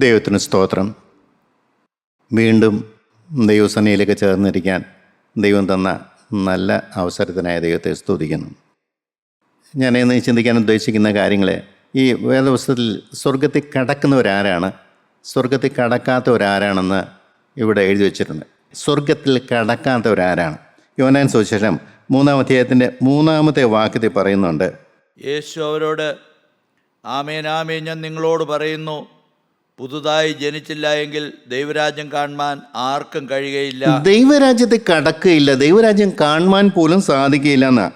ദൈവത്തിന് സ്തോത്രം. വീണ്ടും ദൈവസന്നിധിയിലേക്ക് ചേർന്നിരിക്കാൻ ദൈവം തന്ന നല്ല അവസരത്തിനായ ദൈവത്തെ സ്തുതിക്കുന്നു. ഞാൻ ഇന്ന് ചിന്തിക്കാൻ ഉദ്ദേശിക്കുന്ന കാര്യങ്ങൾ, ഈ വേദപുസ്തകത്തിൽ സ്വർഗത്തിൽ കടക്കുന്നവരാരാണ്, സ്വർഗത്തിൽ കടക്കാത്തവരാരാണെന്ന് ഇവിടെ എഴുതി വച്ചിട്ടുണ്ട്. സ്വർഗത്തിൽ കടക്കാത്തവരാരാണ്? യോഹന്നാൻ സുവിശേഷം 3-ാം അധ്യായത്തിൻ്റെ 3-ാമത്തെ വാക്യത്തിൽ പറയുന്നുണ്ട്, യേശു അവരോട്, ആമേൻ ആമേൻ ഞാൻ നിങ്ങളോട് പറയുന്നു, പുതുതായി ജനിച്ചില്ല എങ്കിൽ ദൈവരാജ്യം കാണുവാൻ ആർക്കും കഴിയുകയില്ല. ദൈവരാജ്യത്തിൽ കടക്കുകയില്ല, ദൈവരാജ്യം കാണുവാൻ പോലും സാധിക്കുകയില്ല എന്നാ.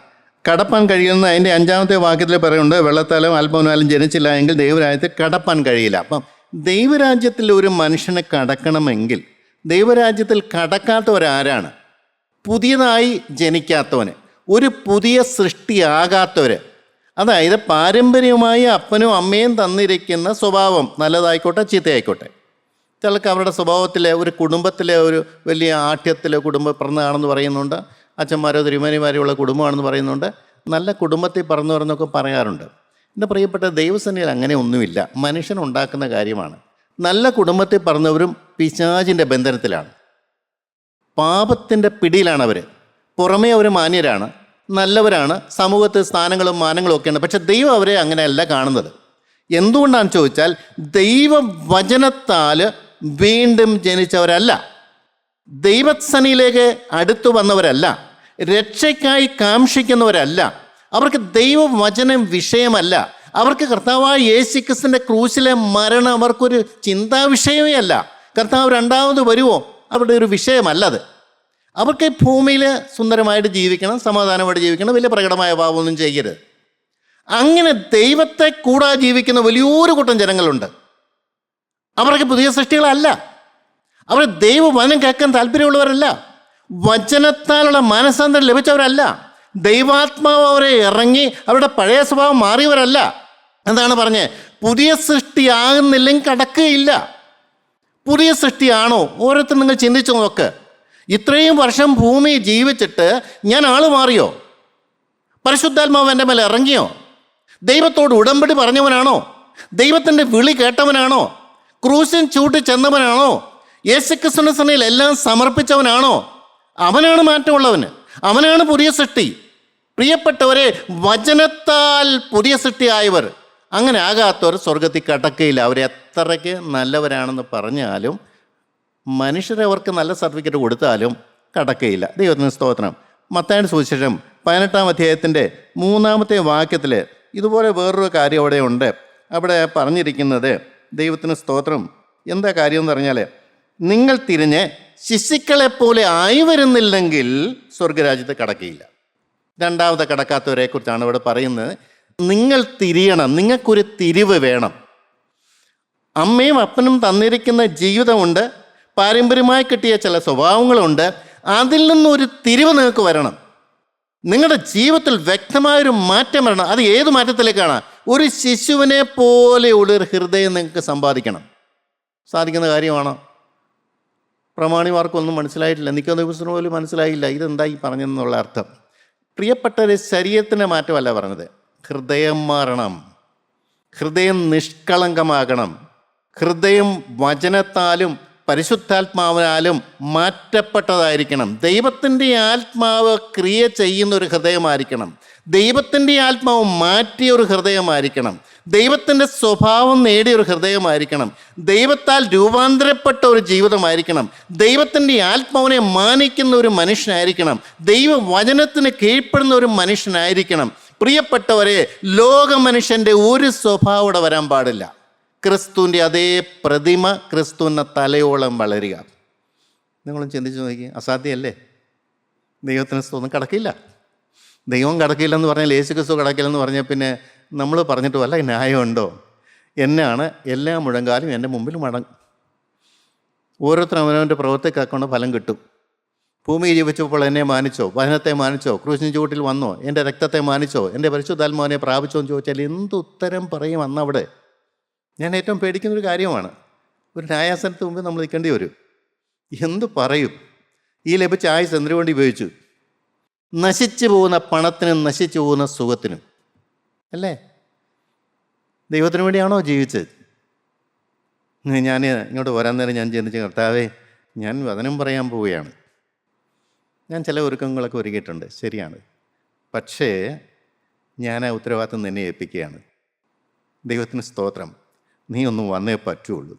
കടപ്പാൻ കഴിയുന്ന അതിൻ്റെ 5-ാമത്തെ വാക്യത്തിൽ പറയുന്നുണ്ട്, വെള്ളത്താലും ആത്മാവിനാലും ജനിച്ചില്ല എങ്കിൽ ദൈവരാജ്യത്തിൽ കടപ്പാൻ കഴിയില്ല. അപ്പം ദൈവരാജ്യത്തിൽ ഒരു മനുഷ്യനെ കടക്കണമെങ്കിൽ ദൈവരാജ്യത്തിൽ കടക്കാത്തവരാരാണ്? പുതിയതായി ജനിക്കാത്തവന്, ഒരു പുതിയ സൃഷ്ടിയാകാത്തവർ. അതായത് പാരമ്പര്യമായി അപ്പനും അമ്മയും തന്നിരിക്കുന്ന സ്വഭാവം, നല്ലതായിക്കോട്ടെ ചീത്തയായിക്കോട്ടെ. ചിലർക്ക് അവരുടെ സ്വഭാവത്തിലെ ഒരു കുടുംബത്തിലെ ഒരു വലിയ ആഠ്യത്തിലെ കുടുംബം പിറന്നതാണെന്ന് പറയുന്നുണ്ട്, അച്ഛന്മാരോ തിരുമേനിമാരോ ഉള്ള കുടുംബമാണെന്ന് പറയുന്നുണ്ട്, നല്ല കുടുംബത്തിൽ പറഞ്ഞവരെന്നൊക്കെ പറയാറുണ്ട്. എൻ്റെ പ്രിയപ്പെട്ട ദൈവസന്നിധിയിൽ അങ്ങനെ ഒന്നുമില്ല, മനുഷ്യനുണ്ടാക്കുന്ന കാര്യമാണ്. നല്ല കുടുംബത്തിൽ പറഞ്ഞവരും പിശാചിൻ്റെ ബന്ധനത്തിലാണ്, പാപത്തിൻ്റെ പിടിയിലാണ് അവർ. പുറമേ അവർ മാന്യരാണ്, നല്ലവരാണ്, സമൂഹത്തിൽ സ്ഥാനങ്ങളും മാനങ്ങളും ഒക്കെയുണ്ട്. പക്ഷെ ദൈവം അവരെ അങ്ങനെയല്ല കാണുന്നത്. എന്തുകൊണ്ടാണെന്ന് ചോദിച്ചാൽ, ദൈവവചനത്താൽ വീണ്ടും ജനിച്ചവരല്ല, ദൈവസന്നിധിയിലേക്ക് അടുത്തു വന്നവരല്ല, രക്ഷയ്ക്കായി കാംക്ഷിക്കുന്നവരല്ല. അവർക്ക് ദൈവവചനം വിഷയമല്ല. അവർക്ക് കർത്താവായ യേശുക്രിസ്തുവിൻ്റെ ക്രൂശിലെ മരണം അവർക്കൊരു ചിന്താ വിഷയമേ അല്ല. കർത്താവ് രണ്ടാമത് വരുമോ അവരുടെ ഒരു വിഷയമല്ലത്. അവർക്ക് ഭൂമിയിൽ സുന്ദരമായിട്ട് ജീവിക്കണം, സമാധാനമായിട്ട് ജീവിക്കണം, വലിയ പ്രകടമായ ഭാവമൊന്നും ചെയ്യരുത്. അങ്ങനെ ദൈവത്തെ കൂടാതെ ജീവിക്കുന്ന വലിയൊരു കൂട്ടം ജനങ്ങളുണ്ട്. അവർക്ക് പുതിയ സൃഷ്ടികളല്ല, അവർ ദൈവവചനം കേൾക്കാൻ താല്പര്യമുള്ളവരല്ല, വചനത്താലുള്ള മാനസാന്തരം ലഭിച്ചവരല്ല, ദൈവാത്മാവ് അവരെ ഇറങ്ങി അവരുടെ പഴയ സ്വഭാവം മാറിയവരല്ല. എന്താണ് പറഞ്ഞത്? പുതിയ സൃഷ്ടിയാകുന്നില്ലെങ്കിൽ കടക്കുകയില്ല. പുതിയ സൃഷ്ടിയാണോ? ഓരോരുത്തരും നിങ്ങൾ ചിന്തിച്ചു നോക്ക്. ഇത്രയും വർഷം ഭൂമി ജീവിച്ചിട്ട് ഞാൻ ആള് മാറിയോ? പരിശുദ്ധാത്മാവ് എൻ്റെ മേലെ ഇറങ്ങിയോ? ദൈവത്തോട് ഉടമ്പടി പറഞ്ഞവനാണോ? ദൈവത്തിൻ്റെ വിളി കേട്ടവനാണോ? ക്രൂശിൻ ചൂട്ടി ചെന്നവനാണോ? യേശുക്രിസ്തുവിന്റെ സന്നിധിയിൽ എല്ലാം സമർപ്പിച്ചവനാണോ? അവനാണ് മാറ്റമുള്ളവന്, അവനാണ് പുതിയ സൃഷ്ടി. പ്രിയപ്പെട്ടവരെ, വചനത്താൽ പുതിയ സൃഷ്ടിയായവർ, അങ്ങനെ ആകാത്തവർ സ്വർഗത്തിൽ കടക്കയില്ല. അവർ എത്രയ്ക്ക് നല്ലവരാണെന്ന് പറഞ്ഞാലും, മനുഷ്യരെ അവർക്ക് നല്ല സർട്ടിഫിക്കറ്റ് കൊടുത്താലും കടക്കയില്ല. ദൈവത്തിന് സ്തോത്രം. മത്തായിയുടെ സുവിശേഷം 18-ാം അധ്യായത്തിൻ്റെ 3-ാമത്തെ വാക്യത്തിൽ ഇതുപോലെ വേറൊരു കാര്യം അവിടെ ഉണ്ട്. അവിടെ പറഞ്ഞിരിക്കുന്നത്, ദൈവത്തിന് സ്തോത്രം, എന്താ കാര്യം എന്ന് പറഞ്ഞാൽ, നിങ്ങൾ തിരിഞ്ഞ് ശിശുക്കളെപ്പോലെ ആയി വരുന്നില്ലെങ്കിൽ സ്വർഗരാജ്യത്ത് കടക്കയില്ല. രണ്ടാമത്തെ കടക്കാത്തവരെ കുറിച്ചാണ് ഇവിടെ പറയുന്നത്. നിങ്ങൾ തിരിയണം, നിങ്ങൾക്കൊരു തിരിവ് വേണം. അമ്മയും അപ്പനും തന്നിരിക്കുന്ന ജീവിതമുണ്ട്, പാരമ്പര്യമായി കിട്ടിയ ചില സ്വഭാവങ്ങളുണ്ട്, അതിൽ നിന്നൊരു തിരിവ് നിങ്ങൾക്ക് വരണം. നിങ്ങളുടെ ജീവിതത്തിൽ വ്യക്തമായൊരു മാറ്റം വരണം. അത് ഏത് മാറ്റത്തിലേക്കാണ്? ഒരു ശിശുവിനെ പോലെയുള്ളൊരു ഹൃദയം നിങ്ങൾക്ക് സമ്പാദിക്കണം. സാധിക്കുന്ന കാര്യമാണോ? പ്രമാണിമാർക്കൊന്നും മനസ്സിലായിട്ടില്ല, നിൽക്കുന്ന ദിവസം പോലും മനസ്സിലായില്ല ഇതെന്തായി പറഞ്ഞെന്നുള്ള അർത്ഥം. പ്രിയപ്പെട്ടവരെ, ശരീരത്തിൻ്റെ മാറ്റമല്ല പറഞ്ഞത്, ഹൃദയം മാറണം, ഹൃദയം നിഷ്കളങ്കമാകണം. ഹൃദയം വചനത്താലും പരിശുദ്ധാത്മാവിനാലും മാറ്റപ്പെട്ടതായിരിക്കണം. ദൈവത്തിൻ്റെ ആത്മാവ് ക്രിയ ചെയ്യുന്നൊരു ഹൃദയമായിരിക്കണം. ദൈവത്തിൻ്റെ ആത്മാവ് മാറ്റിയ ഒരു ഹൃദയമായിരിക്കണം. ദൈവത്തിൻ്റെ സ്വഭാവം നേടിയ ഒരു ഹൃദയമായിരിക്കണം. ദൈവത്താൽ രൂപാന്തരപ്പെട്ട ഒരു ജീവിതമായിരിക്കണം. ദൈവത്തിൻ്റെ ആത്മാവിനെ മാനിക്കുന്ന ഒരു മനുഷ്യനായിരിക്കണം. ദൈവവചനത്തിന് കീഴ്പ്പെടുന്ന ഒരു മനുഷ്യനായിരിക്കണം. പ്രിയപ്പെട്ടവരെ, ലോക മനുഷ്യൻ്റെ ഒരു സ്വഭാവം ഇവിടെ വരാൻ പാടില്ല. ക്രിസ്തുവിൻ്റെ അതേ പ്രതിമ ക്രിസ്തുവിൻ്റെ തലയോളം വളരുക. നിങ്ങളും ചിന്തിച്ച് നോക്കി, അസാധ്യമല്ലേ? ദൈവത്തിന് സ്തോത്രം, കടക്കില്ല. ദൈവം കടക്കില്ലെന്ന് പറഞ്ഞാൽ, യേശു ക്രിസ്തു കടക്കില്ലെന്ന് പറഞ്ഞാൽ പിന്നെ നമ്മൾ പറഞ്ഞിട്ട് വല്ല ന്യായമുണ്ടോ? എന്നാണ് എല്ലാ മുഴങ്കാലും എൻ്റെ മുമ്പിൽ മടങ്ങും. ഓരോരുത്തരും അവനവൻ്റെ പ്രവൃത്തിക്കാക്കൊണ്ട് ഫലം കിട്ടും. ഭൂമി ജീവിച്ചപ്പോൾ എന്നെ മാനിച്ചോ? വചനത്തെ മാനിച്ചോ? ക്രൂശിൻ ചുവട്ടിൽ വന്നോ? എൻ്റെ രക്തത്തെ മാനിച്ചോ? എൻ്റെ പരിശുദ്ധാത്മാവിനെ പ്രാപിച്ചോ എന്ന് ചോദിച്ചാൽ എന്തുത്തരം പറയും അന്നവിടെ? ഞാൻ ഏറ്റവും പേടിക്കുന്നൊരു കാര്യമാണ്. ഒരു ന്യായാസനത്തിന് മുമ്പ് നമ്മൾ നിൽക്കേണ്ടി വരും. എന്തു പറയും? ഈ ലഭിച്ച ആയുസ് എന്തിനു വേണ്ടി ഉപയോഗിച്ചു? നശിച്ചു പോകുന്ന പണത്തിനും നശിച്ചു പോകുന്ന സുഖത്തിനും അല്ലേ? ദൈവത്തിന് വേണ്ടിയാണോ ജീവിച്ചത്? ഞാൻ ഇങ്ങോട്ട് വരാൻ നേരം ഞാൻ ചിന്തിച്ചു, കർത്താവേ, ഞാൻ വചനം പറയാൻ പോവുകയാണ്. ഞാൻ ചില ഒരുക്കങ്ങളൊക്കെ ഒരുക്കിയിട്ടുണ്ട്, ശരിയാണ്. പക്ഷേ ഞാൻ ആ ഉത്തരവാദിത്വം നിന്നെ ഏൽപ്പിക്കുകയാണ്. ദൈവത്തിന് സ്തോത്രം, നീ ഒന്ന് വന്നേ പറ്റുള്ളൂ.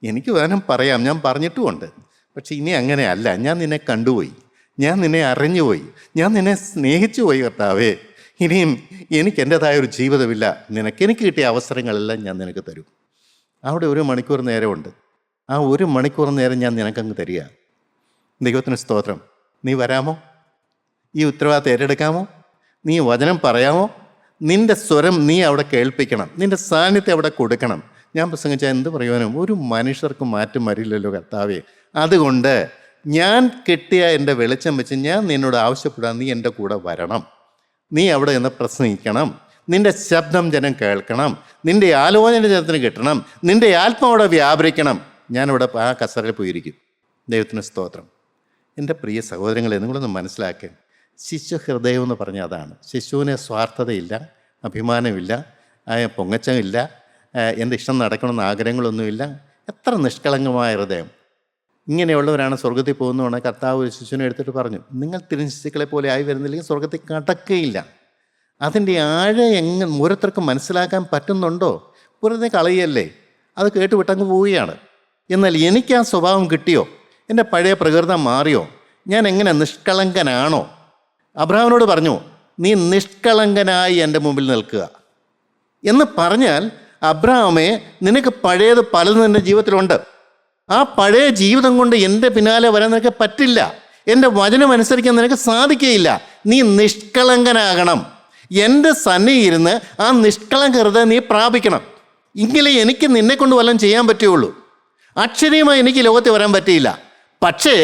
എനിക്ക് വചനം പറയാം, ഞാൻ പറഞ്ഞിട്ടുമുണ്ട്. പക്ഷെ ഇനി അങ്ങനെയല്ല. ഞാൻ നിന്നെ കണ്ടുപോയി, ഞാൻ നിന്നെ അറിഞ്ഞുപോയി, ഞാൻ നിന്നെ സ്നേഹിച്ചു പോയി. കർത്താവേ, ഇനിയും എനിക്ക് എൻ്റെതായ ഒരു ജീവിതമില്ല. എനിക്ക് കിട്ടിയ അവസരങ്ങളെല്ലാം ഞാൻ നിനക്ക് തരും. അവിടെ 1 മണിക്കൂർ നേരമുണ്ട്. ആ 1 മണിക്കൂർ നേരം ഞാൻ നിനക്കങ്ങ് തരിക. ദൈവത്തിന് സ്തോത്രം. നീ വരാമോ? ഈ ഉത്തരവാദിത്തം ഏറ്റെടുക്കാമോ? നീ വചനം പറയാമോ? നിൻ്റെ സ്വരം നീ അവിടെ കേൾപ്പിക്കണം, നിൻ്റെ സാന്നിധ്യം അവിടെ കൊടുക്കണം. ഞാൻ പ്രസംഗിച്ചാൽ എന്ത് പറയുവാനും ഒരു മനുഷ്യർക്ക് മാറ്റം വരില്ലല്ലോ കർത്താവേ. അതുകൊണ്ട് ഞാൻ കിട്ടിയ എൻ്റെ വെളിച്ചം വെച്ച് ഞാൻ നിന്നോട് ആവശ്യപ്പെടാൻ നീ എൻ്റെ കൂടെ വരണം. നീ അവിടെ നിന്ന് പ്രസംഗിക്കണം. നിൻ്റെ ശബ്ദം ജനം കേൾക്കണം. നിൻ്റെ ആലോചന ജനത്തിന് കിട്ടണം. നിൻ്റെ ആത്മാവിടെ വ്യാപരിക്കണം. ഞാനിവിടെ ആ കസറിൽ പോയിരിക്കും. ദൈവത്തിന് സ്തോത്രം. എൻ്റെ പ്രിയ സഹോദരങ്ങളെ, നിങ്ങളൊന്ന് മനസ്സിലാക്കുക. ശിശു ഹൃദയം എന്ന് പറഞ്ഞാൽ അതാണ്. ശിശുവിന് സ്വാർത്ഥതയില്ല, അഭിമാനമില്ല, പൊങ്ങച്ചമില്ല, എൻ്റെ ഇഷ്ടം നടക്കണമെന്ന് ആഗ്രഹങ്ങളൊന്നുമില്ല. എത്ര നിഷ്കളങ്കമായ ഹൃദയം. ഇങ്ങനെയുള്ളവരാണ് സ്വർഗത്തിൽ പോകുന്നതാണ്. കർത്താവ് ഒരു ശിശുവിനെ എടുത്തിട്ട് പറഞ്ഞു, നിങ്ങൾ തിരുശിശുക്കളെ പോലെ ആയി വരുന്നില്ലെങ്കിൽ സ്വർഗത്തിൽ കടക്കുകയില്ല. അതിൻ്റെ ഓരോരുത്തർക്കും മനസ്സിലാക്കാൻ പറ്റുന്നുണ്ടോ? വെറുതെ കളയല്ലേ, അത് കേട്ടുവിട്ടങ്ങ് പോവുകയാണ്. എന്നാൽ എനിക്ക് ആ സ്വഭാവം കിട്ടിയോ? എൻ്റെ പഴയ പ്രകൃതം മാറിയോ? ഞാൻ എങ്ങനെ നിഷ്കളങ്കനാണോ? അബ്രഹാമിനോട് പറഞ്ഞു, നീ നിഷ്കളങ്കനായി എൻ്റെ മുമ്പിൽ നിൽക്കുക എന്ന് പറഞ്ഞാൽ, അബ്രഹാമേ, നിനക്ക് പഴയത് പലതും എൻ്റെ ജീവിതത്തിലുണ്ട്. ആ പഴയ ജീവിതം കൊണ്ട് എൻ്റെ പിന്നാലെ വരാൻ നിനക്ക് പറ്റില്ല. എൻ്റെ വചനം അനുസരിക്കാൻ നിനക്ക് സാധിക്കുകയില്ല. നീ നിഷ്കളങ്കനാകണം. എൻ്റെ സന്നിധിയിൽ ഇരുന്ന് ആ നിഷ്കളങ്ക ഹൃദയം നീ പ്രാപിക്കണം. ഇങ്ങനെ എനിക്ക് നിന്നെ കൊണ്ട് വല്ലതും ചെയ്യാൻ പറ്റുകയുള്ളൂ. അക്ഷരീയമായി എനിക്ക് ലോകത്തിൽ വരാൻ പറ്റിയില്ല. പക്ഷേ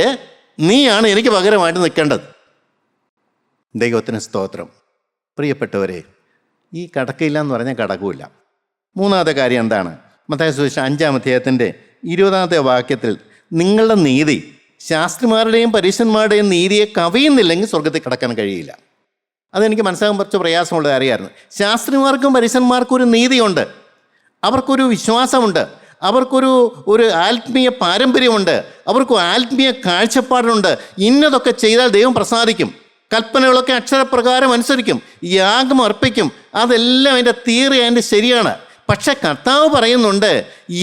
നീയാണ് എനിക്ക് പകരമായിട്ട് നിൽക്കേണ്ടത്. ദൈവത്തിന് സ്തോത്രം. പ്രിയപ്പെട്ടവരെ, ഈ കടക്കയില്ല എന്ന് പറഞ്ഞാൽ കടക്കില്ല. മൂന്നാമത്തെ കാര്യം എന്താണ്? മത്തായി സുവിശേഷം 5-ാം അധ്യായത്തിൻ്റെ 20-ാമത്തെ വാക്യത്തിൽ, നിങ്ങളുടെ നീതി ശാസ്ത്രിമാരുടെയും പരീശന്മാരുടെയും നീതിയെ കവിയുന്നില്ലെങ്കിൽ സ്വർഗത്തിൽ കടക്കാൻ കഴിയില്ല. അതെനിക്ക് മനസ്സിലാക്കാൻ കുറച്ച് പ്രയാസമുള്ള കാര്യമായിരുന്നു. ശാസ്ത്രിമാർക്കും പരീശന്മാർക്കും ഒരു നീതിയുണ്ട്, അവർക്കൊരു വിശ്വാസമുണ്ട്, അവർക്കൊരു ആത്മീയ പാരമ്പര്യമുണ്ട്, അവർക്ക് ആത്മീയ കാഴ്ചപ്പാടുണ്ട്. ഇന്നതൊക്കെ ചെയ്താൽ ദൈവം പ്രസാദിക്കും, കൽപ്പനകളൊക്കെ അക്ഷരപ്രകാരം അനുസരിക്കും, യാഗം അർപ്പിക്കും. അതെല്ലാം അതിൻ്റെ തിയറി, അതിൻ്റെ ശരിയാണ്. പക്ഷെ കർത്താവ് പറയുന്നുണ്ട്,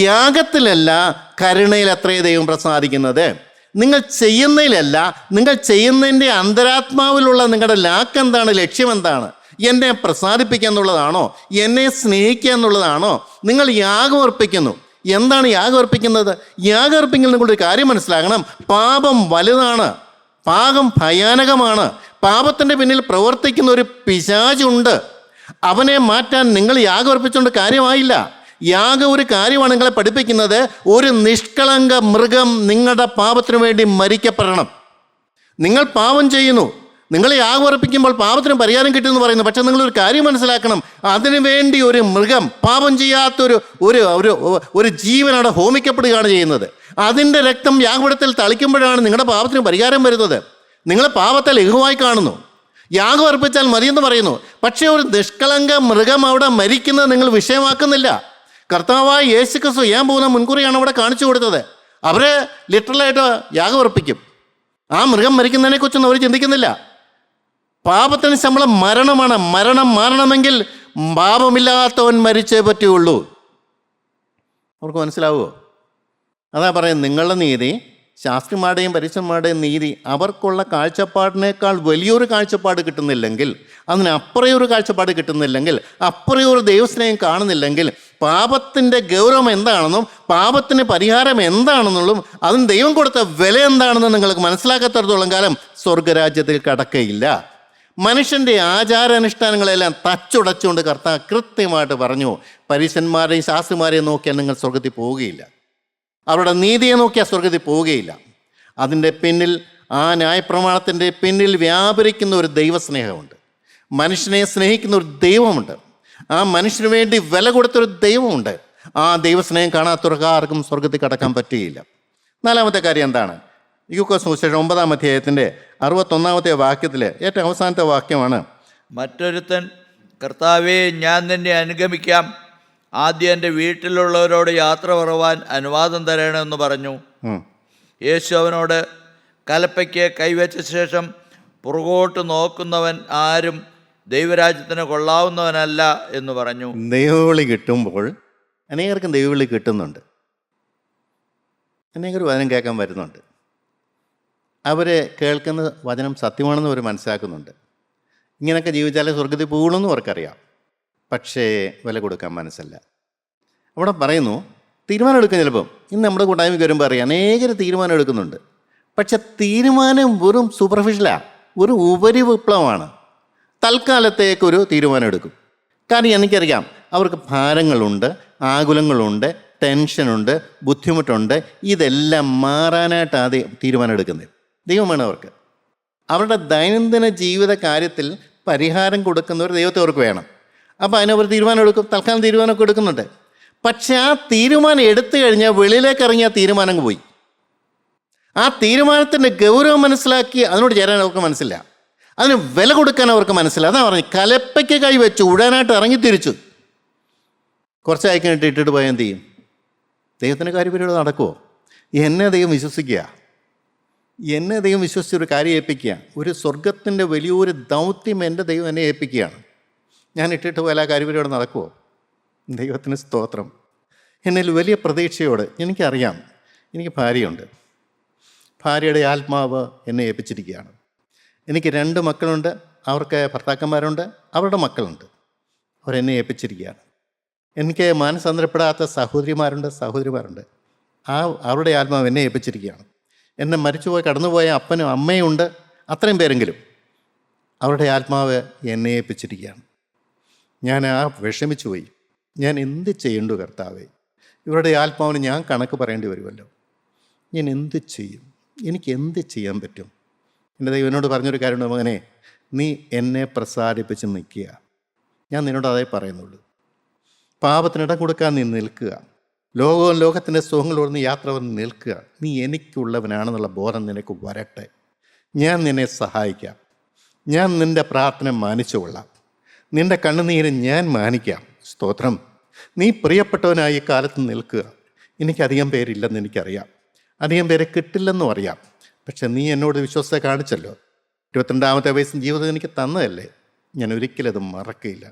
യാഗത്തിലല്ല കരുണയിൽ അത്രേ ദൈവം പ്രസാദിക്കുന്നത്. നിങ്ങൾ ചെയ്യുന്നതിലല്ല, നിങ്ങൾ ചെയ്യുന്നതിൻ്റെ അന്തരാത്മാവിലുള്ള നിങ്ങളുടെ ലാക്ക് എന്താണ്, ലക്ഷ്യം എന്താണ്? എന്നെ പ്രസാദിപ്പിക്കുക എന്നുള്ളതാണോ? എന്നെ സ്നേഹിക്കുക എന്നുള്ളതാണോ? നിങ്ങൾ യാഗം അർപ്പിക്കുന്നു. എന്താണ് യാഗം അർപ്പിക്കുന്നത്? യാഗം അർപ്പിക്കുന്നത് നിങ്ങളുടെ ഒരു കാര്യം മനസ്സിലാക്കണം. പാപം വലുതാണ്, പാപം ഭയാനകമാണ്. പാപത്തിൻ്റെ പിന്നിൽ പ്രവർത്തിക്കുന്ന ഒരു പിശാചുണ്ട്. അവനെ മാറ്റാൻ നിങ്ങൾ യാഗം അർപ്പിച്ചുകൊണ്ട് കാര്യമായില്ല. യാഗം ഒരു കാര്യമാണ് നിങ്ങളെ പഠിപ്പിക്കുന്നത്. ഒരു നിഷ്കളങ്ക മൃഗം നിങ്ങളുടെ പാപത്തിനു വേണ്ടി മരിക്കപ്പെടണം. നിങ്ങൾ പാപം ചെയ്യുന്നു, നിങ്ങൾ യാഗം അർപ്പിക്കുമ്പോൾ പാപത്തിന് പരിഹാരം കിട്ടുമെന്ന് പറയുന്നു. പക്ഷെ നിങ്ങളൊരു കാര്യം മനസ്സിലാക്കണം, അതിനു വേണ്ടി ഒരു മൃഗം, പാപം ചെയ്യാത്തൊരു ഒരു ജീവൻ അവിടെ ഹോമിക്കപ്പെടുകയാണ് ചെയ്യുന്നത്. അതിൻ്റെ രക്തം യാഗപീഠത്തിൽ തളിക്കുമ്പോഴാണ് നിങ്ങളുടെ പാപത്തിന് പരിഹാരം വരുന്നത്. നിങ്ങൾ പാപത്തെ ലഘുവായി കാണുന്നു, യാഗം അർപ്പിച്ചാൽ മതിയെന്ന് പറയുന്നു. പക്ഷേ ഒരു നിഷ്കളങ്ക മൃഗം അവിടെ മരിക്കുന്നത് നിങ്ങൾ വിഷയമാക്കുന്നില്ല. കർത്താവായ യേശുക്രിസ്തു ചെയ്യാൻ പോകുന്ന മുൻകുറിയാണ് അവിടെ കാണിച്ചു കൊടുത്തത്. അവരെ ലിറ്ററലായിട്ട് യാഗം അർപ്പിക്കും. ആ മൃഗം മരിക്കുന്നതിനെക്കുറിച്ചൊന്നും അവർ ചിന്തിക്കുന്നില്ല. പാപത്തിന് ശമ്പളം മരണമാണ്. മരണം മാറണമെങ്കിൽ പാപമില്ലാത്തവൻ മരിച്ചേ പറ്റുകയുള്ളൂ. അവർക്ക് മനസ്സിലാവുമോ? അതാ പറയുന്നത്, നിങ്ങളുടെ നീതി ശാസ്ത്രിമാരുടെയും പരീശന്മാരുടെയും നീതി അവർക്കുള്ള കാഴ്ചപ്പാടിനേക്കാൾ വലിയൊരു കാഴ്ചപ്പാട് കിട്ടുന്നില്ലെങ്കിൽ, അതിനപ്പുറം ഒരു കാഴ്ചപ്പാട് കിട്ടുന്നില്ലെങ്കിൽ, അപ്പുറം ഒരു ദൈവസ്നേഹം കാണുന്നില്ലെങ്കിൽ, പാപത്തിൻ്റെ ഗൗരവം എന്താണെന്നും പാപത്തിന് പരിഹാരം എന്താണെന്നുള്ളതും അതിന് ദൈവം കൊടുത്ത വില എന്താണെന്നും നിങ്ങൾക്ക് മനസ്സിലാക്കാത്തടത്തോളം കാലം സ്വർഗരാജ്യത്തിൽ കടക്കയില്ല. മനുഷ്യൻ്റെ ആചാരാനുഷ്ഠാനങ്ങളെല്ലാം തച്ചുടച്ചുകൊണ്ട് കർത്താവ് കൃത്യമായിട്ട് പറഞ്ഞു, പരീശന്മാരെയും ശാസ്ത്രിമാരെയും നോക്കിയാൽ നിങ്ങൾ സ്വർഗത്തിൽ പോവുകയില്ല, അവരുടെ നീതിയെ നോക്കിയാൽ സ്വർഗത്തിൽ പോവുകയില്ല. അതിൻ്റെ പിന്നിൽ, ആ ന്യായപ്രമാണത്തിൻ്റെ പിന്നിൽ വ്യാപരിക്കുന്ന ഒരു ദൈവസ്നേഹമുണ്ട്. മനുഷ്യനെ സ്നേഹിക്കുന്ന ഒരു ദൈവമുണ്ട്. ആ മനുഷ്യന് വേണ്ടി വില കൊടുത്തൊരു ദൈവമുണ്ട്. ആ ദൈവസ്നേഹം കാണാത്തവർക്ക് ആർക്കും സ്വർഗത്തിൽ കടക്കാൻ പറ്റുകയില്ല. നാലാമത്തെ കാര്യം എന്താണ്? ലൂക്കോസ് സുവിശേഷം 9-ാം അധ്യായത്തിൻ്റെ 61-ാമത്തെ വാക്യത്തിൽ ഏറ്റവും അവസാനത്തെ വാക്യമാണ്, മറ്റൊരുത്തൻ കർത്താവേ ഞാൻ നിന്നെ അനുഗമിക്കാം, ആദ്യം എൻ്റെ വീട്ടിലുള്ളവരോട് യാത്ര പറയുവാൻ അനുവാദം തരണമെന്ന് പറഞ്ഞു. യേശു അവനോട്, കലപ്പയ്ക്ക് കൈവച്ച ശേഷം പുറകോട്ട് നോക്കുന്നവൻ ആരും ദൈവരാജ്യത്തിന് കൊള്ളാവുന്നവനല്ല എന്ന് പറഞ്ഞു. ദൈവവിളി കിട്ടുമ്പോൾ അനേകർക്കും ദൈവവിളി കിട്ടുന്നുണ്ട്. അനേകർ വചനം കേൾക്കാൻ വരുന്നുണ്ട്. അവർ കേൾക്കുന്ന വചനം സത്യമാണെന്ന് അവർ മനസ്സിലാക്കുന്നുണ്ട്. ഇങ്ങനെയൊക്കെ ജീവിച്ചാലേ സ്വർഗത്തിൽ പോകുള്ളൂ അവർക്കറിയാം. പക്ഷേ വില കൊടുക്കാൻ മനസ്സല്ല. അവിടെ പറയുന്നു തീരുമാനം എടുക്കും. ചിലപ്പം ഇന്ന് നമ്മുടെ കൂട്ടായ്മയ്ക്ക് വരുമ്പോൾ അറിയാം അനേകർ തീരുമാനം എടുക്കുന്നുണ്ട്. പക്ഷെ തീരുമാനം വെറും സൂപ്പർഫിഷ്യലാണ്, ഒരു ഉപരിവിപ്ലവമാണ്. തൽക്കാലത്തേക്കൊരു തീരുമാനം എടുക്കും. കാരണം എനിക്കറിയാം അവർക്ക് ഭാരങ്ങളുണ്ട്, ആകുലങ്ങളുണ്ട്, ടെൻഷനുണ്ട്, ബുദ്ധിമുട്ടുണ്ട്. ഇതെല്ലാം മാറാനായിട്ട് ആദ്യം തീരുമാനം എടുക്കുന്നത് ദൈവമാണ് അവർക്ക്. അവരുടെ ദൈനംദിന ജീവിത കാര്യത്തിൽ പരിഹാരം കൊടുക്കുന്നവർ ദൈവത്തെ അവർക്ക് വേണം. അപ്പോൾ അതിനവർ തീരുമാനം എടുക്കും. തൽക്കാലം തീരുമാനമൊക്കെ എടുക്കുന്നുണ്ട്. പക്ഷെ ആ തീരുമാനം എടുത്തു കഴിഞ്ഞാൽ വെളിയിലേക്ക് ഇറങ്ങിയ തീരുമാനം പോയി. ആ തീരുമാനത്തിൻ്റെ ഗൗരവം മനസ്സിലാക്കി അതിനോട് ചേരാൻ അവർക്ക് മനസ്സില്ല, അതിന് വില കൊടുക്കാൻ അവർക്ക് മനസ്സില്ല. അതാ പറഞ്ഞു, കലപ്പയ്ക്ക് കൈ വെച്ചു ഉടാനായിട്ട് ഇറങ്ങി തിരിച്ചു. കുറച്ചായി കഴിഞ്ഞിട്ട് ഇട്ടിട്ട് പോയാൽ എന്ത് ചെയ്യും? ദൈവത്തിൻ്റെ കാര്യപരിപാടി നടക്കുമോ? എന്നെ ദൈവം വിശ്വസിക്കുക, എന്നെ ദൈവം വിശ്വസിച്ചൊരു കാര്യം ഏൽപ്പിക്കുക. ഒരു സ്വർഗത്തിൻ്റെ വലിയൊരു ദൗത്യം എൻ്റെ ദൈവം എന്നെ ഏൽപ്പിക്കുകയാണ്. ഞാൻ ഇട്ടിട്ട് പോയാൽ ആ കാര്യപരിപാടി നടക്കുമോ? ദൈവത്തിന് സ്തോത്രം. എന്നിൽ വലിയ പ്രതീക്ഷയോട്, എനിക്കറിയാം എനിക്ക് ഭാര്യയുണ്ട്, ഭാര്യയുടെ ആത്മാവ് എന്നെ ഏൽപ്പിച്ചിരിക്കുകയാണ്. എനിക്ക് 2 മക്കളുണ്ട്, അവർക്ക് ഭർത്താക്കന്മാരുണ്ട്, അവരുടെ മക്കളുണ്ട്, അവരെന്നെ ഏൽപ്പിച്ചിരിക്കുകയാണ്. എനിക്ക് മാനസാന്തരപ്പെടാത്ത സഹോദരിമാരുണ്ട്, അവരുടെ ആത്മാവ് എന്നെ ഏൽപ്പിച്ചിരിക്കുകയാണ്. എന്നെ മരിച്ചുപോയി കടന്നുപോയ അപ്പനും അമ്മയും ഉണ്ട്, അത്രയും പേരെങ്കിലും അവരുടെ ആത്മാവ് എന്നെ ഏൽപ്പിച്ചിരിക്കുകയാണ്. ഞാൻ വിഷമിച്ചു പോയി. ഞാൻ എന്ത് ചെയ്യണ്ടു കർത്താവേ? ഇവരുടെ ആത്മാവിന് ഞാൻ കണക്ക് പറയേണ്ടി വരുമല്ലോ. ഞാൻ എന്ത് ചെയ്യും? എനിക്ക് എന്ത് ചെയ്യാൻ പറ്റും? എൻ്റെ ദൈവം എന്നോട് പറഞ്ഞൊരു കാര്യമുണ്ട്, മകനെ നീ എന്നെ പ്രസാദിപ്പിച്ച് നിൽക്കുക. ഞാൻ നിന്നോട് അതേ പറയുന്നുള്ളൂ. പാപത്തിനിടം കൊടുക്കാൻ നീ നിൽക്കുക. ലോകത്തിൻ്റെ സുഖങ്ങളോട് യാത്ര വന്ന് നിൽക്കുക. നീ എനിക്കുള്ളവനാണെന്നുള്ള ബോധം നിനക്ക് വരട്ടെ. ഞാൻ നിന്നെ സഹായിക്കാം. ഞാൻ നിൻ്റെ പ്രാർത്ഥന മാനിച്ചുകൊള്ളാം. നിൻ്റെ കണ്ണുനീര് ഞാൻ മാനിക്കാം. സ്തോത്രം. നീ പ്രിയപ്പെട്ടവനായി ഈ കാലത്ത് നിൽക്കുക. എനിക്കധികം പേരില്ലെന്ന് എനിക്കറിയാം, അധികം പേരെ കിട്ടില്ലെന്നും അറിയാം. പക്ഷെ നീ എന്നോട് വിശ്വാസത്തെ കാണിച്ചല്ലോ. 22-ാമത്തെ വയസ്സിൽ ജീവിതം എനിക്ക് തന്നതല്ലേ, ഞാൻ ഒരിക്കലും അത് മറക്കില്ല.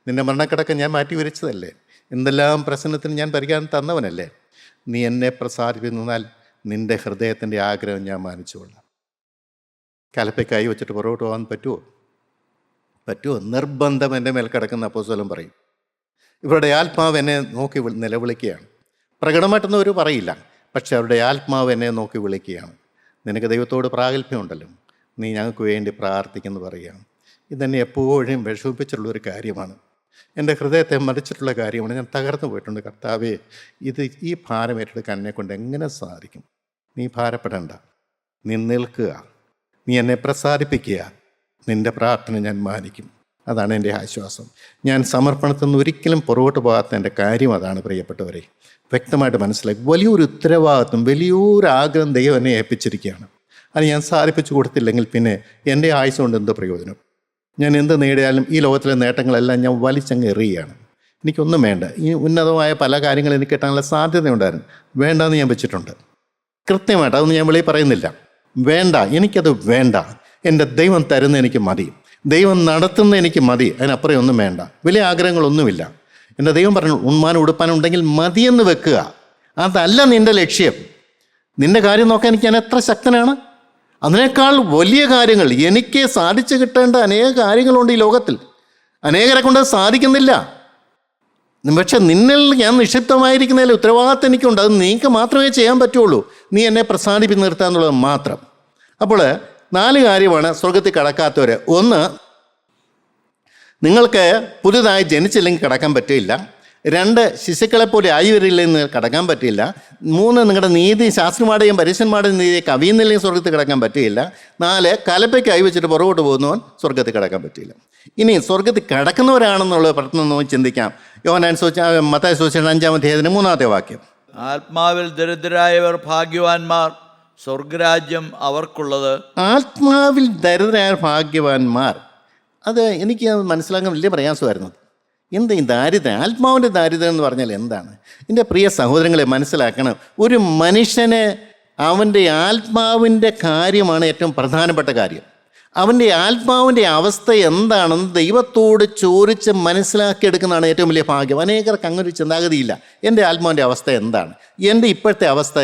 നിൻ്റെ മരണക്കിടക്ക ഞാൻ മാറ്റി വരിച്ചതല്ലേ, എന്തെല്ലാം പ്രശ്നത്തിന് ഞാൻ പരിഹാരം തന്നവനല്ലേ. നീ എന്നെ പ്രസാദിപ്പിച്ചാൽ നിൻ്റെ ഹൃദയത്തിൻ്റെ ആഗ്രഹം ഞാൻ മാനിച്ചുകൊള്ളാം. കലപ്പയ്ക്കായി വെച്ചിട്ട് പുറകോട്ട് പോകാൻ പറ്റുമോ? നിർബന്ധം എൻ്റെ മേൽ കിടക്കുന്ന അപ്പോസ്തലൻ പറയും. ഇവരുടെ ആത്മാവ് എന്നെ നോക്കി നിലവിളിക്കുകയാണ്. പ്രകടമായിട്ടൊന്നും അവർ പറയില്ല, പക്ഷെ അവരുടെ ആത്മാവ് എന്നെ നോക്കി വിളിക്കുകയാണ്. നിനക്ക് ദൈവത്തോട് പ്രാഗൽഭ്യമുണ്ടല്ലോ, നീ ഞങ്ങൾക്ക് വേണ്ടി പ്രാർത്ഥിക്കുന്നു പറയുകയാണ്. ഇതെന്നെ എപ്പോഴും വിഷമിപ്പിച്ചിട്ടുള്ളൊരു കാര്യമാണ്. എൻ്റെ ഹൃദയത്തെ മറിച്ചിട്ടുള്ള കാര്യമാണ്. ഞാൻ തകർന്നു പോയിട്ടുണ്ട്. കർത്താവേ, ഈ ഭാരം ഏറ്റെടുക്കാൻ എന്നെക്കൊണ്ട് എങ്ങനെ സാധിക്കും? നീ ഭാരപ്പെടേണ്ട, നീ നിൽക്കുക, നീ എന്നെ പ്രസാദിപ്പിക്കുക. നിൻ്റെ പ്രാർത്ഥന ഞാൻ മാനിക്കും. അതാണ് എൻ്റെ ആശ്വാസം. ഞാൻ സമർപ്പണത്തിൽ നിന്ന് ഒരിക്കലും പുറകോട്ട് പോകാത്ത എൻ്റെ കാര്യം അതാണ്. പ്രിയപ്പെട്ടവരെ, വ്യക്തമായിട്ട് മനസ്സിലാക്കി. വലിയൊരു ഉത്തരവാദിത്വം, വലിയൊരു ആഗ്രഹം ദൈവം എന്നെ ഏൽപ്പിച്ചിരിക്കുകയാണ്. അത് ഞാൻ സാധിപ്പിച്ചു കൊടുത്തില്ലെങ്കിൽ പിന്നെ എൻ്റെ ആയുസ് കൊണ്ട് എന്ത് പ്രയോജനം? ഞാൻ എന്ത് നേടിയാലും ഈ ലോകത്തിലെ നേട്ടങ്ങളെല്ലാം ഞാൻ വലിച്ചങ്ങ് എറിയുകയാണ്. എനിക്കൊന്നും വേണ്ട. ഈ ഉന്നതമായ പല കാര്യങ്ങളും എനിക്ക് കിട്ടാനുള്ള സാധ്യതയുണ്ടായിരുന്നു. വേണ്ടെന്ന് ഞാൻ വെച്ചിട്ടുണ്ട് കൃത്യമായിട്ട്. അതൊന്നും ഞാൻ വെളിയിൽ പറയുന്നില്ല. വേണ്ട, എനിക്കത് വേണ്ട. എൻ്റെ ദൈവം തരുന്ന എനിക്ക് മതി, ദൈവം നടത്തുന്ന എനിക്ക് മതി. അതിനപ്പുറം ഒന്നും വേണ്ട. വലിയ ആഗ്രഹങ്ങളൊന്നുമില്ല. എൻ്റെ ദൈവം പറഞ്ഞു, ഉണ്മാനം ഉടുപ്പാനം ഉണ്ടെങ്കിൽ മതിയെന്ന് വെക്കുക. അതല്ല നിൻ്റെ ലക്ഷ്യം. നിൻ്റെ കാര്യം നോക്കാൻ ഞാൻ എത്ര ശക്തനാണ്? അതിനേക്കാൾ വലിയ കാര്യങ്ങൾ എനിക്ക് സാധിച്ചു കിട്ടേണ്ട അനേക കാര്യങ്ങളുണ്ട് ഈ ലോകത്തിൽ. അനേകരെ കൊണ്ട് സാധിക്കുന്നില്ല. പക്ഷെ നിന്നിൽ ഞാൻ നിക്ഷിപ്തമായിരിക്കുന്നതിൽ ഉത്തരവാദിത്തം എനിക്കുണ്ട്. അത് നീക്ക് മാത്രമേ ചെയ്യാൻ പറ്റുള്ളൂ. നീ എന്നെ പ്രസാദിപ്പിച്ച് നിർത്തുക എന്നുള്ളത് മാത്രം. അപ്പോൾ 4 കാര്യമാണ് സ്വർഗത്തിൽ കടക്കാത്തവർ. 1, നിങ്ങൾക്ക് പുതുതായി ജനിച്ചില്ലെങ്കിൽ കടക്കാൻ പറ്റില്ല. 2, ശിശുക്കളെപ്പോലെ ആയി വരില്ലെങ്കിൽ കടക്കാൻ പറ്റില്ല. 3, നിങ്ങളുടെ നീതി ശാസ്ത്രമാടെയും പരീക്ഷന്മാരുടെയും നീതിയെ കവിയുന്നില്ലെങ്കിൽ സ്വർഗത്തിൽ കിടക്കാൻ പറ്റില്ല. 4, കലപ്പയ്ക്ക് കൈ വെച്ചിട്ട് പുറകോട്ട് പോകുന്നവൻ സ്വർഗത്തിൽ കിടക്കാൻ പറ്റില്ല. ഇനി സ്വർഗത്തിൽ കിടക്കുന്നവരാണെന്നുള്ളത് പെട്ടെന്ന് ചിന്തിക്കാം. മത്തായി സുവിശേഷം 5-ാം അധ്യായത്തിന് 3-ാമത്തെ വാക്യം. ആത്മാവിൽ ദരിദ്രരായവർ ഭാഗ്യവാന്മാർ, സ്വർഗരാജ്യം അവർക്കുള്ളത്. ആത്മാവിൽ ദരിദ്രരായ ഭാഗ്യവാന്മാർ, അത് എനിക്ക് മനസ്സിലാക്കാൻ വലിയ പ്രയാസമായിരുന്നു. എന്താ ഈ ദാരിദ്ര്യം? ആത്മാവിൻ്റെ ദാരിദ്ര്യം എന്ന് പറഞ്ഞാൽ എന്താണ്? എൻ്റെ പ്രിയ സഹോദരങ്ങളെ മനസ്സിലാക്കണം, ഒരു മനുഷ്യന് അവൻ്റെ ആത്മാവിൻ്റെ കാര്യമാണ് ഏറ്റവും പ്രധാനപ്പെട്ട കാര്യം. അവൻ്റെ ആത്മാവിൻ്റെ അവസ്ഥ എന്താണെന്ന് ദൈവത്തോട് ചോദിച്ച് മനസ്സിലാക്കിയെടുക്കുന്നതാണ് ഏറ്റവും വലിയ ഭാഗ്യം. അനേകർക്ക് അങ്ങനെ ഒരു ചിന്താഗതിയില്ല. എൻ്റെ ആത്മാവിൻ്റെ അവസ്ഥ എന്താണ്, എൻ്റെ ഇപ്പോഴത്തെ അവസ്ഥ,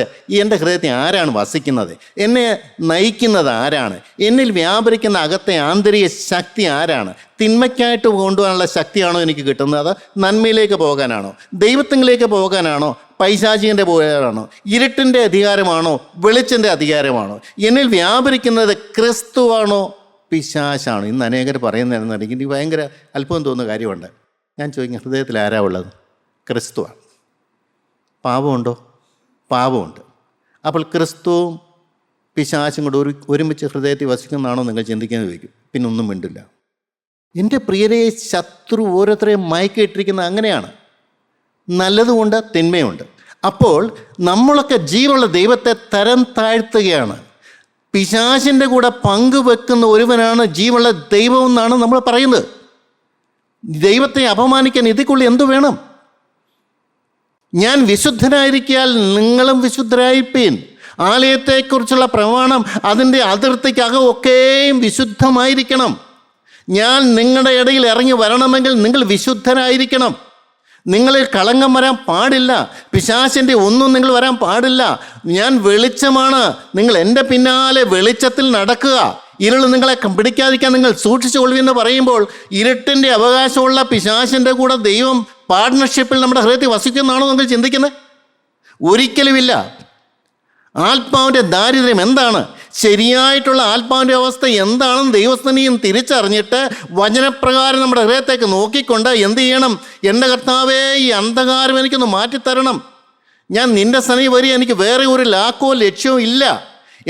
എൻ്റെ ഹൃദയത്തിൽ ആരാണ് വസിക്കുന്നത്, എന്നെ നയിക്കുന്നത് ആരാണ്, എന്നിൽ വ്യാപരിക്കുന്ന അകത്തെ ആന്തരിക ശക്തി ആരാണ്, തിന്മയ്ക്കായിട്ട് കൊണ്ടുപോകാനുള്ള ശക്തിയാണോ എനിക്ക് കിട്ടുന്നത്, നന്മയിലേക്ക് പോകാനാണോ, ദൈവത്തിലേക്ക് പോകാനാണോ, പൈശാചികൻ്റെ പോകാനാണോ, ഇരുട്ടിൻ്റെ അധികാരമാണോ, വെളിച്ചൻ്റെ അധികാരമാണോ, എന്നിൽ വ്യാപരിക്കുന്നത് ക്രിസ്തുവാണോ, പിശാചാണോ? ഇന്ന് അനേകർ പറയുന്നതെന്നുണ്ടെങ്കിൽ എനിക്ക് ഭയങ്കര അത്ഭുതം തോന്നുന്ന കാര്യമുണ്ട്. ഞാൻ ചോദിക്കും, ഹൃദയത്തിൽ ആരാ ഉള്ളത്? ക്രിസ്തുവാണ്. പാപമുണ്ടോ? പാപമുണ്ട്. അപ്പോൾ ക്രിസ്തുവും പിശാചും കൂടെ ഒരുമിച്ച് ഹൃദയത്തിൽ വസിക്കുന്നതാണോ നിങ്ങൾ ചിന്തിക്കാൻ ചോദിക്കും. പിന്നെ ഒന്നും മിണ്ടില്ല. എൻ്റെ പ്രിയരെ, ശത്രു ഓരോരുത്തരെയും മയക്കിയിട്ടിരിക്കുന്നത് അങ്ങനെയാണ്. നല്ലതുമുണ്ട്, തിന്മയുണ്ട്. അപ്പോൾ നമ്മളൊക്കെ ജീവനുള്ള ദൈവത്തെ തരം താഴ്ത്തുകയാണ്. പിശാചിൻ്റെ കൂടെ പങ്കുവെക്കുന്ന ഒരുവനാണ് ജീവനുള്ള ദൈവം എന്നാണ് നമ്മൾ പറയുന്നത്. ദൈവത്തെ അപമാനിക്കാൻ ഇതിക്കുള്ളിൽ എന്തു വേണം? ഞാൻ വിശുദ്ധനായിരിക്കാൽ നിങ്ങളും വിശുദ്ധരായിപ്പീൻ. ആലയത്തെക്കുറിച്ചുള്ള പ്രമാണം അതിൻ്റെ അതിർത്തിക്കകം ഒക്കെയും വിശുദ്ധമായിരിക്കണം. ഞാൻ നിങ്ങളുടെ ഇടയിൽ ഇറങ്ങി വരണമെങ്കിൽ നിങ്ങൾ വിശുദ്ധരായിരിക്കണം. നിങ്ങളിൽ കളങ്കം വരാൻ പാടില്ല. പിശാചിൻ്റെ ഒന്നും നിങ്ങൾ വരാൻ പാടില്ല. ഞാൻ വെളിച്ചമാണ്, നിങ്ങൾ എൻ്റെ പിന്നാലെ വെളിച്ചത്തിൽ നടക്കുക. ഇരുൾ നിങ്ങളെ പിടിക്കാതിരിക്കാൻ നിങ്ങൾ സൂക്ഷിച്ചുകൊള്ളുവെന്ന് പറയുമ്പോൾ ഇരുട്ടിൻ്റെ അവകാശമുള്ള പിശാചിൻ്റെ കൂടെ ദൈവം പാർട്ട്ണർഷിപ്പിൽ നമ്മുടെ ഹൃദയത്തിൽ വസിക്കുന്നതാണോ നിങ്ങൾ ചിന്തിക്കുന്നത്? ഒരിക്കലുമില്ല. ആത്മാവിൻ്റെ ദാരിദ്ര്യം എന്താണ്, ശരിയായിട്ടുള്ള ആത്മാവിൻ്റെ അവസ്ഥ എന്താണെന്ന് ദൈവസ്ഥനെയും തിരിച്ചറിഞ്ഞിട്ട് വചനപ്രകാരം നമ്മുടെ ഹൃദയത്തേക്ക് നോക്കിക്കൊണ്ട് എന്ത് ചെയ്യണം? എൻ്റെ കർത്താവേ, ഈ അന്ധകാരം എനിക്കൊന്ന് മാറ്റിത്തരണം. ഞാൻ നിൻ്റെ സന്നിധി വരെ എനിക്ക് വേറെ ഒരു ലാക്കോ ലക്ഷ്യവും ഇല്ല.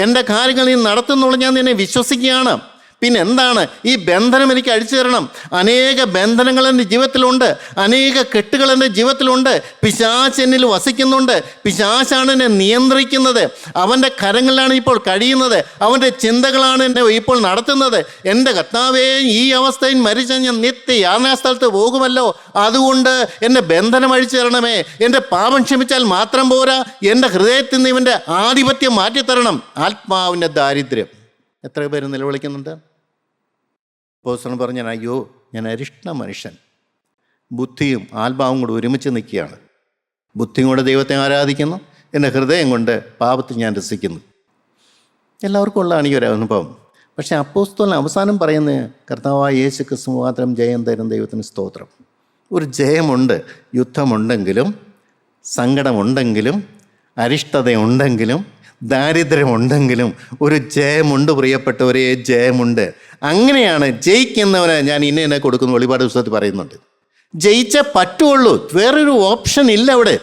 എൻ്റെ കാര്യങ്ങൾ നീ നടത്തുന്നുള്ള ഞാൻ നിന്നെ വിശ്വസിക്കുകയാണ്. പിന്നെ എന്താണ്? ഈ ബന്ധനം എനിക്ക് അഴിച്ചു തരണം. അനേക ബന്ധനങ്ങൾ എൻ്റെ ജീവിതത്തിലുണ്ട്, അനേക കെട്ടുകൾ എൻ്റെ ജീവിതത്തിലുണ്ട്. പിശാച് എന്നിൽ വസിക്കുന്നുണ്ട്. പിശാചാണ് എന്നെ നിയന്ത്രിക്കുന്നത്. അവൻ്റെ കരങ്ങളിലാണ് ഇപ്പോൾ കഴിയുന്നത്. അവൻ്റെ ചിന്തകളാണ് എന്നെ ഇപ്പോൾ നടത്തുന്നത്. എൻ്റെ കർത്താവേ, ഈ അവസ്ഥയിൽ മരിച്ച ഞാൻ നിത്യ യാതനാസ്ഥലത്ത് പോകുമല്ലോ. അതുകൊണ്ട് എൻ്റെ ബന്ധനം അഴിച്ചു തരണമേ. എൻ്റെ പാപം ക്ഷമിച്ചാൽ മാത്രം പോരാ, എൻ്റെ ഹൃദയത്തിൽ നിന്ന് ഇവൻ്റെ ആധിപത്യം മാറ്റിത്തരണം. ആത്മാവിൻ്റെ ദാരിദ്ര്യം എത്ര പേര് നിലവിളിക്കുന്നുണ്ട്? അപ്പോസ്തലൻ പറഞ്ഞ, അയ്യോ, ഞാൻ അരിഷ്ട മനുഷ്യൻ. ബുദ്ധിയും ആത്മാവും കൂടെ ഒരുമിച്ച് നിൽക്കുകയാണ്. ബുദ്ധിയും കൂടെ ദൈവത്തെ ആരാധിക്കുന്നു, എൻ്റെ ഹൃദയം കൊണ്ട് പാപത്തിൽ ഞാൻ രസിക്കുന്നു. എല്ലാവർക്കും ഉള്ളതാണ് ഈ ഒരു അനുഭവം. പക്ഷേ അപ്പോസ്തലൻ അവസാനം പറയുന്നത്, കർത്താവായ യേശു ക്രിസ്തു മാത്രം ജയം തരും ദൈവത്തിന് സ്തോത്രം. ഒരു ജയമുണ്ട്. യുദ്ധമുണ്ടെങ്കിലും, സങ്കടമുണ്ടെങ്കിലും, അരിഷ്ടതയുണ്ടെങ്കിലും, ദാരിദ്ര്യമുണ്ടെങ്കിലും ഒരു ജയമുണ്ട് പ്രിയപ്പെട്ടവരെ, ജയമുണ്ട്. അങ്ങനെയാണ് ജയിക്കുന്നവന് ഞാൻ ഇന്നെ കൊടുക്കുന്ന വെളിപാട് പുസ്തകത്തിൽ പറയുന്നുണ്ട്. ജയിച്ചേ പറ്റുള്ളൂ, വേറൊരു ഓപ്ഷൻ ഇല്ല അവിടെ.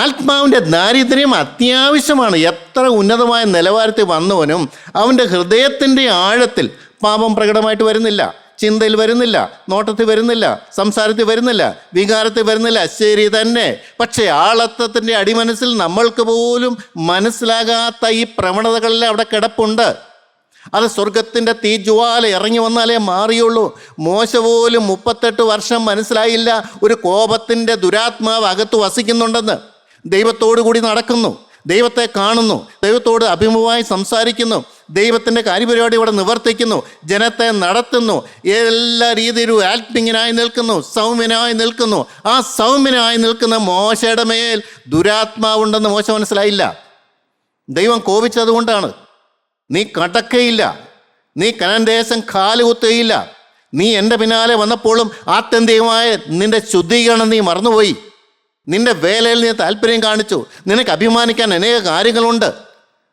ആത്മാവിൻ്റെ ദാരിദ്ര്യം അത്യാവശ്യമാണ്. എത്ര ഉന്നതമായ നിലവാരത്തിൽ വന്നവനും അവൻ്റെ ഹൃദയത്തിൻ്റെ ആഴത്തിൽ പാപം പ്രകടമായിട്ട് വരുന്നില്ല, ചിന്തയിൽ വരുന്നില്ല, നോട്ടത്തിൽ വരുന്നില്ല, സംസാരത്തിൽ വരുന്നില്ല, വികാരത്തിൽ വരുന്നില്ല. ശരി തന്നെ. പക്ഷേ ആളത്വത്തിൻ്റെ അടിമനസ്സിൽ നമ്മൾക്ക് പോലും മനസ്സിലാകാത്ത ഈ പ്രവണതകളെല്ലാം അവിടെ കിടപ്പുണ്ട്. അത് സ്വർഗത്തിൻ്റെ തീജ്വാല ഇറങ്ങി വന്നാലേ മാറിയുള്ളൂ. മോശ പോലും 38 വർഷം മനസ്സിലായില്ല ഒരു കോപത്തിൻ്റെ ദുരാത്മാവ് അകത്ത് വസിക്കുന്നുണ്ടെന്ന്. ദൈവത്തോടു കൂടി നടക്കുന്നു, ദൈവത്തെ കാണുന്നു, ദൈവത്തോട് അഭിമുഖമായി സംസാരിക്കുന്നു, ദൈവത്തിൻ്റെ കാര്യപരിപാടി ഇവിടെ നിവർത്തിക്കുന്നു, ജനത്തെ നടത്തുന്നു, എല്ലാ രീതിയിലും ആത്മികനായി നിൽക്കുന്നു, സൗമ്യനായി നിൽക്കുന്നു. ആ സൗമ്യനായി നിൽക്കുന്ന മോശയുടെ മേൽ ദുരാത്മാവുണ്ടെന്ന് മോശ മനസ്സിലായില്ല. ദൈവം കോപിച്ചതുകൊണ്ടാണ്. നീ കടക്കയില്ല, നീ കനാൻ ദേശം കാലുകുത്തുകയില്ല. നീ എൻ്റെ പിന്നാലെ വന്നപ്പോഴും ആത്യന്തികമായ നിൻ്റെ ശുദ്ധീകരണം നീ മറന്നുപോയി. നിൻ്റെ വേലയിൽ നീ താല്പര്യം കാണിച്ചു. നിനക്ക് അഭിമാനിക്കാൻ അനേക കാര്യങ്ങളുണ്ട്.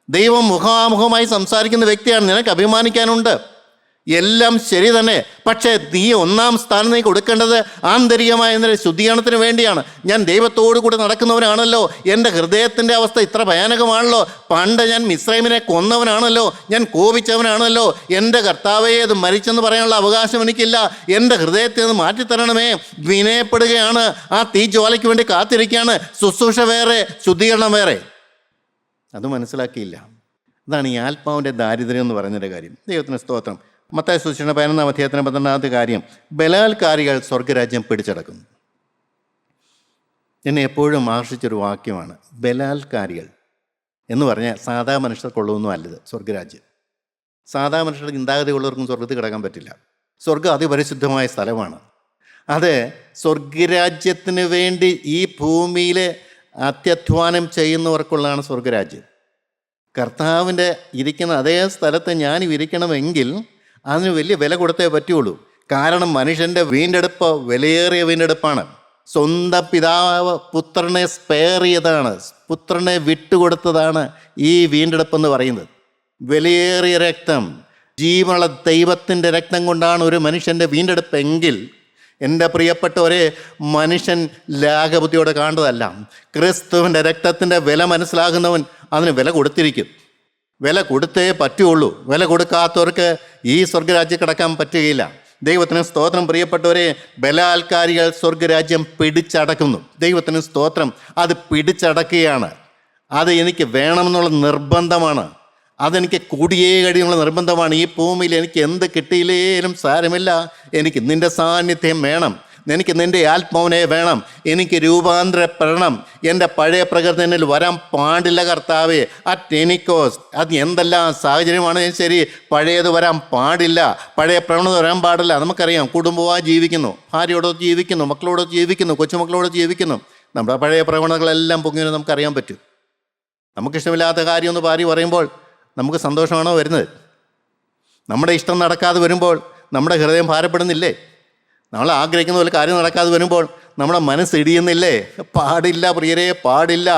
ദൈവം മുഖാമുഖമായി സംസാരിക്കുന്ന വ്യക്തിയാണ്, നിനക്ക് അഭിമാനിക്കാനുണ്ട്. എല്ലാം ശരി തന്നെ. പക്ഷേ നീ ഒന്നാം സ്ഥാനം നീ കൊടുക്കേണ്ടത് ആന്തരികമായ എൻ്റെ ശുദ്ധീകരണത്തിന് വേണ്ടിയാണ്. ഞാൻ ദൈവത്തോടു കൂടി നടക്കുന്നവനാണല്ലോ. എൻ്റെ ഹൃദയത്തിൻ്റെ അവസ്ഥ ഇത്ര ഭയാനകമാണല്ലോ. പണ്ട് ഞാൻ മിസ്രൈമിനെ കൊന്നവനാണല്ലോ, ഞാൻ കോപിച്ചവനാണല്ലോ. എൻ്റെ കർത്താവേ, അത് മരിച്ചെന്ന് പറയാനുള്ള അവകാശം എനിക്കില്ല. എൻ്റെ ഹൃദയത്തിൽ നിന്ന് മാറ്റിത്തരണമേ. വിനയപ്പെടുകയാണ്. ആ തീജ്വാലയ്ക്ക് വേണ്ടി കാത്തിരിക്കുകയാണ്. ശുശ്രൂഷ വേറെ, ശുദ്ധീകരണം വേറെ. അത് മനസ്സിലാക്കിയില്ല. അതാണ് ഈ ആത്മാവിൻ്റെ ദാരിദ്ര്യം എന്ന് പറയുന്നതിൻ്റെ കാര്യം. ദൈവത്തിന് സ്തോത്രം. മത്തായി സുവിശേഷം 11-ാം അധ്യായത്തിന് 12-ാമത്തെ കാര്യം, ബലാത്കാരികൾ സ്വർഗരാജ്യം പിടിച്ചടക്കുന്നു. എന്നെ എപ്പോഴും ആകർഷിച്ചൊരു വാക്യമാണ്. ബലാത്കാരികൾ എന്ന് പറഞ്ഞാൽ സാധാ മനുഷ്യർക്കുള്ളതൊന്നും അല്ലത് സ്വർഗരാജ്യം. സാധാ മനുഷ്യർക്ക് ചിന്താഗതി ഉള്ളവർക്കും സ്വർഗത്തിൽ കിടക്കാൻ പറ്റില്ല. സ്വർഗം അതിപരിശുദ്ധമായ സ്ഥലമാണ്. അത് സ്വർഗരാജ്യത്തിന് വേണ്ടി ഈ ഭൂമിയിൽ അത്യധ്വാനം ചെയ്യുന്നവർക്കുള്ളതാണ് സ്വർഗരാജ്യം. കർത്താവിൻ്റെ ഇരിക്കുന്ന അതേ സ്ഥലത്ത് ഞാനും ഇരിക്കണമെങ്കിൽ അതിന് വലിയ വില കൊടുത്തേ പറ്റുള്ളൂ. കാരണം മനുഷ്യൻ്റെ വീണ്ടെടുപ്പ് വിലയേറിയ വീണ്ടെടുപ്പാണ്. സ്വന്തം പിതാവ് പുത്രനെ സ്പെയർ ചെയ്തതാണ്, പുത്രനെ വിട്ടുകൊടുത്തതാണ് ഈ വീണ്ടെടുപ്പെന്ന് പറയുന്നത്. വിലയേറിയ രക്തം, ജീവനുള്ള ദൈവത്തിൻ്റെ രക്തം കൊണ്ടാണ് ഒരു മനുഷ്യൻ്റെ വീണ്ടെടുപ്പെങ്കിൽ, എൻ്റെ പ്രിയപ്പെട്ടവരെ, മനുഷ്യൻ ലാഘബുദ്ധിയോടെ കാണുന്നതല്ല. ക്രിസ്തുവിൻ്റെ രക്തത്തിൻ്റെ വില മനസ്സിലാകുന്നവൻ അതിന് വില കൊടുത്തിരിക്കും. വില കൊടുത്തേ പറ്റുള്ളൂ. വില കൊടുക്കാത്തവർക്ക് ഈ സ്വർഗരാജ്യം കിടക്കാൻ പറ്റുകയില്ല. ദൈവത്തിന് സ്തോത്രം. പ്രിയപ്പെട്ടവരെ, ബലാത്കാരികൾ സ്വർഗരാജ്യം പിടിച്ചടക്കുന്നു. ദൈവത്തിന് സ്തോത്രം. അത് പിടിച്ചടക്കുകയാണ്. അത് എനിക്ക് വേണമെന്നുള്ള നിർബന്ധമാണ്. അതെനിക്ക് കൂടിയേ കഴിയുന്നുള്ള നിർബന്ധമാണ്. ഈ ഭൂമിയിൽ എനിക്ക് എന്ത് കിട്ടിയില്ലേലും സാരമില്ല, എനിക്ക് നിൻ്റെ സാന്നിധ്യം വേണം, എനിക്ക് നിൻ്റെ ആത്മാവിനെ വേണം, എനിക്ക് രൂപാന്തരപ്പെടണം. എൻ്റെ പഴയ പ്രകൃതി എന്നിൽ വരാൻ പാടില്ല കർത്താവേ. അറ്റ് എനി കോസ്റ്റ്, അത് എന്തെല്ലാം സാഹചര്യമാണെങ്കിലും ശരി, പഴയത് വരാൻ പാടില്ല, പഴയ പ്രവണത വരാൻ പാടില്ല. നമുക്കറിയാം, കുടുംബമായി ജീവിക്കുന്നു, ഭാര്യയോട് ജീവിക്കുന്നു, മക്കളോട് ജീവിക്കുന്നു, കൊച്ചുമക്കളോട് ജീവിക്കുന്നു. നമ്മുടെ പഴയ പ്രവണതകളെല്ലാം പൊങ്ങിയെന്ന് നമുക്കറിയാൻ പറ്റും. നമുക്കിഷ്ടമില്ലാത്ത കാര്യമൊന്ന് പറയുമ്പോൾ നമുക്ക് സന്തോഷമാണോ വരുന്നത്? നമ്മുടെ ഇഷ്ടം നടക്കാതെ വരുമ്പോൾ നമ്മുടെ ഹൃദയം ഭാരപ്പെടുന്നില്ലേ? നമ്മൾ ആഗ്രഹിക്കുന്ന പോലെ കാര്യം നടക്കാതെ വരുമ്പോൾ നമ്മുടെ മനസ്സ് ഇടിയുന്നില്ലേ? പാടില്ല പ്രിയരെ, പാടില്ല.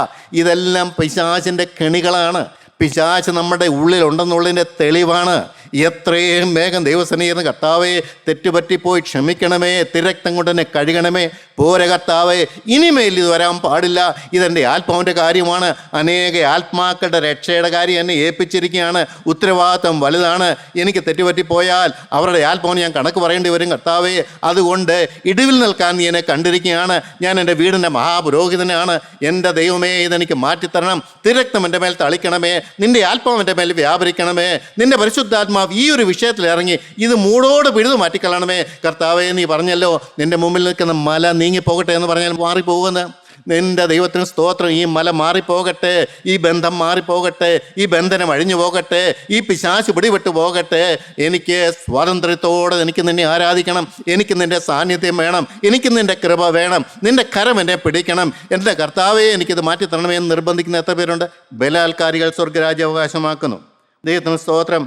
ഇതെല്ലാം പിശാചിൻ്റെ കെണികളാണ്. പിശാച് നമ്മുടെ ഉള്ളിലുണ്ടെന്നുള്ളതിൻ്റെ തെളിവാണ്. എത്രയും വേഗം ദൈവസന്നിധിയിൽ കർത്താവേ, തെറ്റുപറ്റിപ്പോയി ക്ഷമിക്കണമേ, തിരക്തം കൊണ്ട് തന്നെ കഴുകണമേ, പോരെ കർത്താവേ, ഇനിമേൽ ഇത് വരാൻ പാടില്ല. ഇതെൻ്റെ ആത്മാവിൻ്റെ കാര്യമാണ്. അനേക ആത്മാക്കളുടെ രക്ഷയുടെ കാര്യം എന്നെ ഏൽപ്പിച്ചിരിക്കുകയാണ്. ഉത്തരവാദിത്വം വലുതാണ്. എനിക്ക് തെറ്റുപറ്റിപ്പോയാൽ അവരുടെ ആത്മാവിന് ഞാൻ കണക്ക് പറയേണ്ടി വരും കർത്താവേ. അതുകൊണ്ട് ഇടിവിൽ നിൽക്കാൻ നീ എന്നെ കണ്ടിരിക്കുകയാണ്. ഞാൻ എൻ്റെ വീടിൻ്റെ മഹാപുരോഹിതനാണ്. എൻ്റെ ദൈവമേ, ഇതെനിക്ക് മാറ്റിത്തരണം. തിരക്തം എൻ്റെ മേൽ തളിക്കണമേ, നിൻ്റെ ആത്മാവിൻ്റെ മേൽ വ്യാപരിക്കണമേ, നിൻ്റെ പരിശുദ്ധാത്മാവ് ഈ ഒരു വിഷയത്തിൽ ഇറങ്ങി ഇത് മൂടോട് പിഴുതു മാറ്റിക്കളണമേ കർത്താവേ. നീ പറഞ്ഞല്ലോ, നിൻ്റെ മുമ്പിൽ നിൽക്കുന്ന മല നീങ്ങിപ്പോകട്ടെ എന്ന് പറഞ്ഞാൽ മാറിപ്പോകുന്നത്. നിൻ്റെ ദൈവത്തിന് സ്തോത്രം. ഈ മല മാറിപ്പോകട്ടെ, ഈ ബന്ധം മാറിപ്പോകട്ടെ, ഈ ബന്ധനം അഴിഞ്ഞു പോകട്ടെ, ഈ പിശാച് പിടിവിട്ടു പോകട്ടെ. എനിക്ക് സ്വാതന്ത്ര്യത്തോടെ എനിക്ക് നിന്നെ ആരാധിക്കണം. എനിക്ക് നിൻ്റെ സാന്നിധ്യം വേണം, എനിക്ക് നിൻ്റെ കൃപ വേണം, നിൻ്റെ കരം എന്നെ പിടിക്കണം. എൻ്റെ കർത്താവേ, എനിക്കിത് മാറ്റിത്തരണമേ എന്ന് നിർബന്ധിക്കുന്ന എത്ര പേരുണ്ട്? ബലാത്കാരികൾ സ്വർഗരാജ്യം അവകാശമാക്കുന്നു. ദൈവത്തിന് സ്തോത്രം.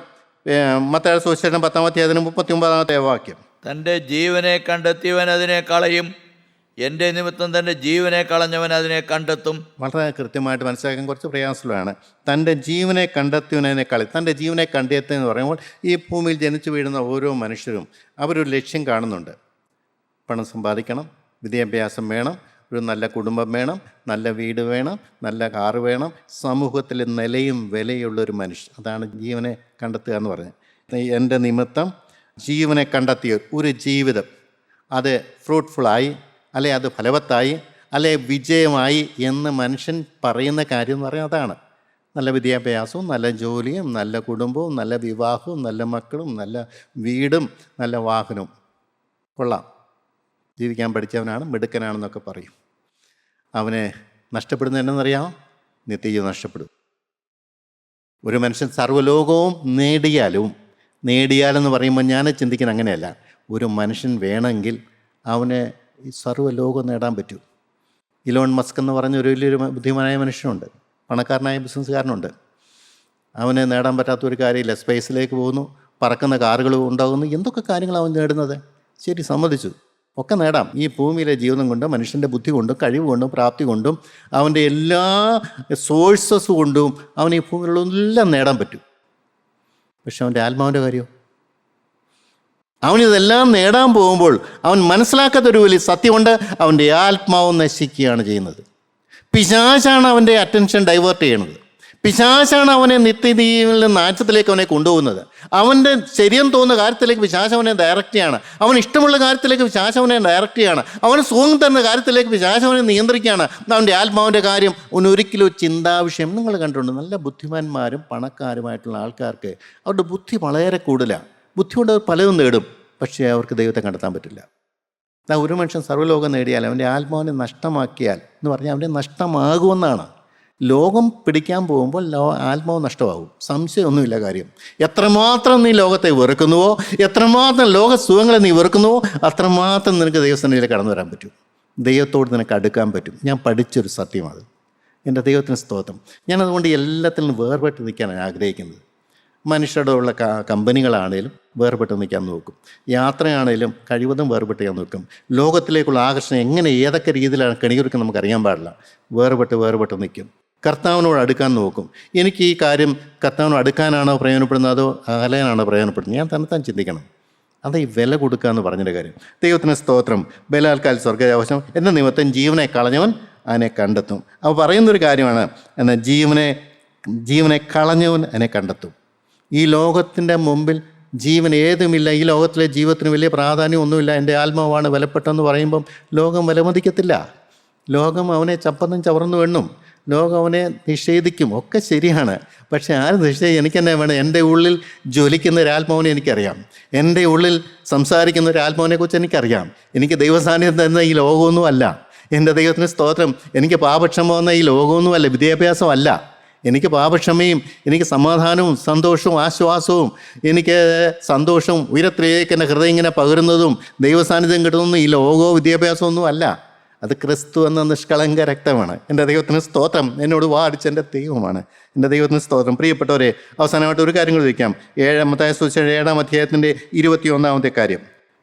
മത്തായി സുവിശേഷം 10-ാം അധ്യായത്തിന് 39-ാമത്തെ വാക്യം, തൻ്റെ ജീവനെ കണ്ടെത്തിയവൻ അതിനെ കളയും, എൻ്റെ നിമിത്തം തൻ്റെ ജീവനെ കളഞ്ഞവൻ അതിനെ കണ്ടെത്തും. വളരെ കൃത്യമായിട്ട് മനസ്സിലാക്കാൻ കുറച്ച് പ്രയാസമാണ്. തൻ്റെ ജീവനെ കണ്ടെത്തിയവനെ കളി. തൻ്റെ ജീവനെ കണ്ടെത്തുക പറയുമ്പോൾ ഈ ഭൂമിയിൽ ജനിച്ചു വീഴുന്ന ഓരോ മനുഷ്യരും അവരൊരു ലക്ഷ്യം കാണുന്നുണ്ട്. പണം സമ്പാദിക്കണം, വിദ്യാഭ്യാസം വേണം, ഒരു നല്ല കുടുംബം വേണം, നല്ല വീട് വേണം, നല്ല കാറ് വേണം, സമൂഹത്തിൽ നിലയും വിലയുള്ളൊരു മനുഷ്യൻ. അതാണ് ജീവനെ കണ്ടെത്തുക എന്ന് പറഞ്ഞത്. എൻ്റെ നിമിത്തം ജീവനെ കണ്ടെത്തിയ ഒരു ജീവിതം, അത് ഫ്രൂട്ട്ഫുള്ളായി, അല്ലെ അത് ഫലവത്തായി, അല്ലെ വിജയമായി എന്ന് മനുഷ്യൻ പറയുന്ന കാര്യം എന്ന് പറയുന്നത് അതാണ്. നല്ല വിദ്യാഭ്യാസവും നല്ല ജോലിയും നല്ല കുടുംബവും നല്ല വിവാഹവും നല്ല മക്കളും നല്ല വീടും നല്ല വാഹനവും. കൊള്ളാം, ജീവിക്കാൻ പഠിച്ചവനാണ്, മിടുക്കനാണെന്നൊക്കെ പറയും. അവനെ നഷ്ടപ്പെടുന്നത് എന്നറിയാമോ? നിത്യജീവൻ നഷ്ടപ്പെടും. ഒരു മനുഷ്യൻ സർവ്വലോകവും നേടിയാലെന്ന് പറയുമ്പോൾ ഞാൻ ചിന്തിക്കുന്നത് അങ്ങനെയല്ല. ഒരു മനുഷ്യൻ വേണമെങ്കിൽ അവന് ഈ സർവ്വലോകം നേടാൻ പറ്റൂ. ഇലോൺ മസ്ക് എന്ന് പറഞ്ഞ ഒരു വലിയൊരു ബുദ്ധിമാനായ മനുഷ്യനുണ്ട്, പണക്കാരനായ ബിസിനസ്സുകാരനുണ്ട്. അവന് നേടാൻ പറ്റാത്തൊരു കാര്യമില്ല. സ്പേസിലേക്ക് പോകുന്നു, പറക്കുന്ന കാറുകൾ ഉണ്ടാകുന്നു, എന്തൊക്കെ കാര്യങ്ങൾ അവൻ നേടുന്നത്. ശരി, സമ്മതിച്ചു, ഒക്കെ നേടാം. ഈ ഭൂമിയിലെ ജീവിതം കൊണ്ടും മനുഷ്യൻ്റെ ബുദ്ധി കൊണ്ടും കഴിവ് കൊണ്ടും പ്രാപ്തി കൊണ്ടും അവൻ്റെ എല്ലാ സോഴ്സസ് കൊണ്ടും അവൻ ഈ ഭൂമിയിലുള്ളതെല്ലാം നേടാൻ പറ്റും. പക്ഷെ അവൻ്റെ ആത്മാവിൻ്റെ കാര്യമോ? അവനിതെല്ലാം നേടാൻ പോകുമ്പോൾ അവൻ മനസ്സിലാക്കാത്തൊരു വലിയ സത്യമുണ്ട്. അവൻ്റെ ആത്മാവ് നശിക്കുകയാണ് ചെയ്യുന്നത്. പിശാചാണ് അവൻ്റെ അറ്റൻഷൻ ഡൈവേർട്ട് ചെയ്യണത്. പിശാചാണ് അവനെ നിത്യജീവനിൽ നിന്ന് നാശത്തിലേക്ക് അവനെ കൊണ്ടുപോകുന്നത്. അവൻ്റെ ശരിയെന്ന് തോന്നുന്ന കാര്യത്തിലേക്ക് പിശാച് അവനെ ഡയറക്റ്റ് ചെയ്യാണ്. അവൻ ഇഷ്ടമുള്ള കാര്യത്തിലേക്ക് പിശാച് അവനെ ഡയറക്റ്റ് ചെയ്യാണ്. അവന് സുഖം തരുന്ന കാര്യത്തിലേക്ക് പിശാച് അവനെ നിയന്ത്രിക്കുകയാണ്. അവൻ്റെ ആത്മാവിൻ്റെ കാര്യം ഒരിക്കലും ഒരു ചിന്താവിഷയം. നിങ്ങൾ കണ്ടിട്ടുണ്ട്, നല്ല ബുദ്ധിമാന്മാരും പണക്കാരുമായിട്ടുള്ള ആൾക്കാർക്ക് അവരുടെ ബുദ്ധി വളരെ കൂടുതലാണ്. ബുദ്ധി കൊണ്ട് അവർ പലതും നേടും, പക്ഷേ അവർക്ക് ദൈവത്തെ കണ്ടെത്താൻ പറ്റില്ല. ഒരു മനുഷ്യൻ സർവ്വലോകം നേടിയാൽ അവൻ്റെ ആത്മാവിനെ നഷ്ടമാക്കിയാൽ എന്ന് പറഞ്ഞാൽ അവൻ്റെ നഷ്ടമാകുമെന്നാണ്. ലോകം പിടിക്കാൻ പോകുമ്പോൾ ആത്മാവ് നഷ്ടമാകും, സംശയമൊന്നുമില്ല കാര്യം. എത്രമാത്രം നീ ലോകത്തെ വെറുക്കുന്നുവോ, എത്രമാത്രം ലോക സുഖങ്ങളെ നീ വെറുക്കുന്നുവോ, അത്രമാത്രം നിനക്ക് ദൈവസന്നിധിയിൽ കടന്നു വരാൻ പറ്റും, ദൈവത്തോട് നിനക്ക് അടുക്കാൻ പറ്റും. ഞാൻ പഠിച്ചൊരു സത്യമാണ്. എൻ്റെ ദൈവത്തിന് സ്തോത്രം. ഞാനതുകൊണ്ട് എല്ലാത്തിലും വേർപെട്ട് നിൽക്കാനാണ് ആഗ്രഹിക്കുന്നത്. മനുഷ്യരുടെ ഉള്ള കമ്പനികളാണേലും വേർപെട്ട് നിൽക്കാൻ നോക്കും, യാത്രയാണേലും കഴിവതും വേർപെട്ട് ഞാൻ നോക്കും. ലോകത്തിലേക്കുള്ള ആകർഷണം എങ്ങനെ ഏതൊക്കെ രീതിയിലാണ് കണിയൊരുക്കാൻ നമുക്കറിയാൻ പാടില്ല. വേർപെട്ട് നിൽക്കും. കർത്താവിനോട് അടുക്കാൻ നോക്കും. എനിക്ക് ഈ കാര്യം കർത്താവിനോട് അടുക്കാനാണോ പ്രയോജനപ്പെടുന്നത് അതോ അകലാനാണോ പ്രയോജനപ്പെടുന്നത്? ഞാൻ തന്നെ ചിന്തിക്കണം. അത് ഈ വില കൊടുക്കുക എന്ന് പറഞ്ഞതിൻ്റെ കാര്യം. ദൈവത്തിന് സ്തോത്രം. ബലാൽക്കാൽ സ്വർഗ്ഗാവകാശം എന്ന നിമിത്തം ജീവനെ കളഞ്ഞവൻ അതിനെ കണ്ടെത്തും. അപ്പോൾ പറയുന്നൊരു കാര്യമാണ്, എന്നാൽ ജീവനെ കളഞ്ഞവൻ അതിനെ കണ്ടെത്തും. ഈ ലോകത്തിൻ്റെ മുമ്പിൽ ജീവൻ ഏതുമില്ല. ഈ ലോകത്തിലെ ജീവിതത്തിന് വലിയ പ്രാധാന്യം ഒന്നുമില്ല. എൻ്റെ ആത്മാവാണ് വിലപ്പെട്ടെന്ന് പറയുമ്പം ലോകം വിലമതിക്കത്തില്ല. ലോകം അവനെ ചപ്പന്നും ചവർന്നു എണ്ണും. ലോകം അവനെ നിഷേധിക്കും. ഒക്കെ ശരിയാണ്. പക്ഷേ ആരും എനിക്കെന്നെ വേണം? എൻ്റെ ഉള്ളിൽ ജ്വലിക്കുന്ന ഒരാത്മാവിനെ എനിക്കറിയാം. എൻ്റെ ഉള്ളിൽ സംസാരിക്കുന്ന ഒരാത്മാവിനെക്കുറിച്ച് എനിക്കറിയാം. എനിക്ക് ദൈവസാന്നിധ്യം തരുന്ന ഈ ലോകമൊന്നും അല്ല. എൻ്റെ ദൈവത്തിന് സ്തോത്രം. എനിക്ക് പാപക്ഷമ എന്ന ഈ ലോകമൊന്നുമല്ല, വിദ്യാഭ്യാസമല്ല. എനിക്ക് പാപക്ഷമയും എനിക്ക് സമാധാനവും സന്തോഷവും ആശ്വാസവും എനിക്ക് സന്തോഷവും ഉയരത്തിലേക്ക് എൻ്റെ ഹൃദയം ഇങ്ങനെ പകരുന്നതും ദൈവസാന്നിധ്യം കിട്ടുന്നതും ഈ ലോകമോ വിദ്യാഭ്യാസമൊന്നും അല്ല. അത് ക്രിസ്തു എന്ന നിഷ്കളങ്ക രക്തമാണ്. എൻ്റെ ദൈവത്തിന് സ്തോത്രം. എന്നോട് വാടിച്ച എൻ്റെ ദൈവമാണ്. എൻ്റെ ദൈവത്തിന് സ്തോത്രം. പ്രിയപ്പെട്ടവരെ, അവസാനമായിട്ട് ഒരു കാര്യം കൂടി വയ്ക്കാം. മത്തായി സുവിശേഷം 7-ാം അധ്യായത്തിൻ്റെ 21-ാമത്തെ കാര്യം.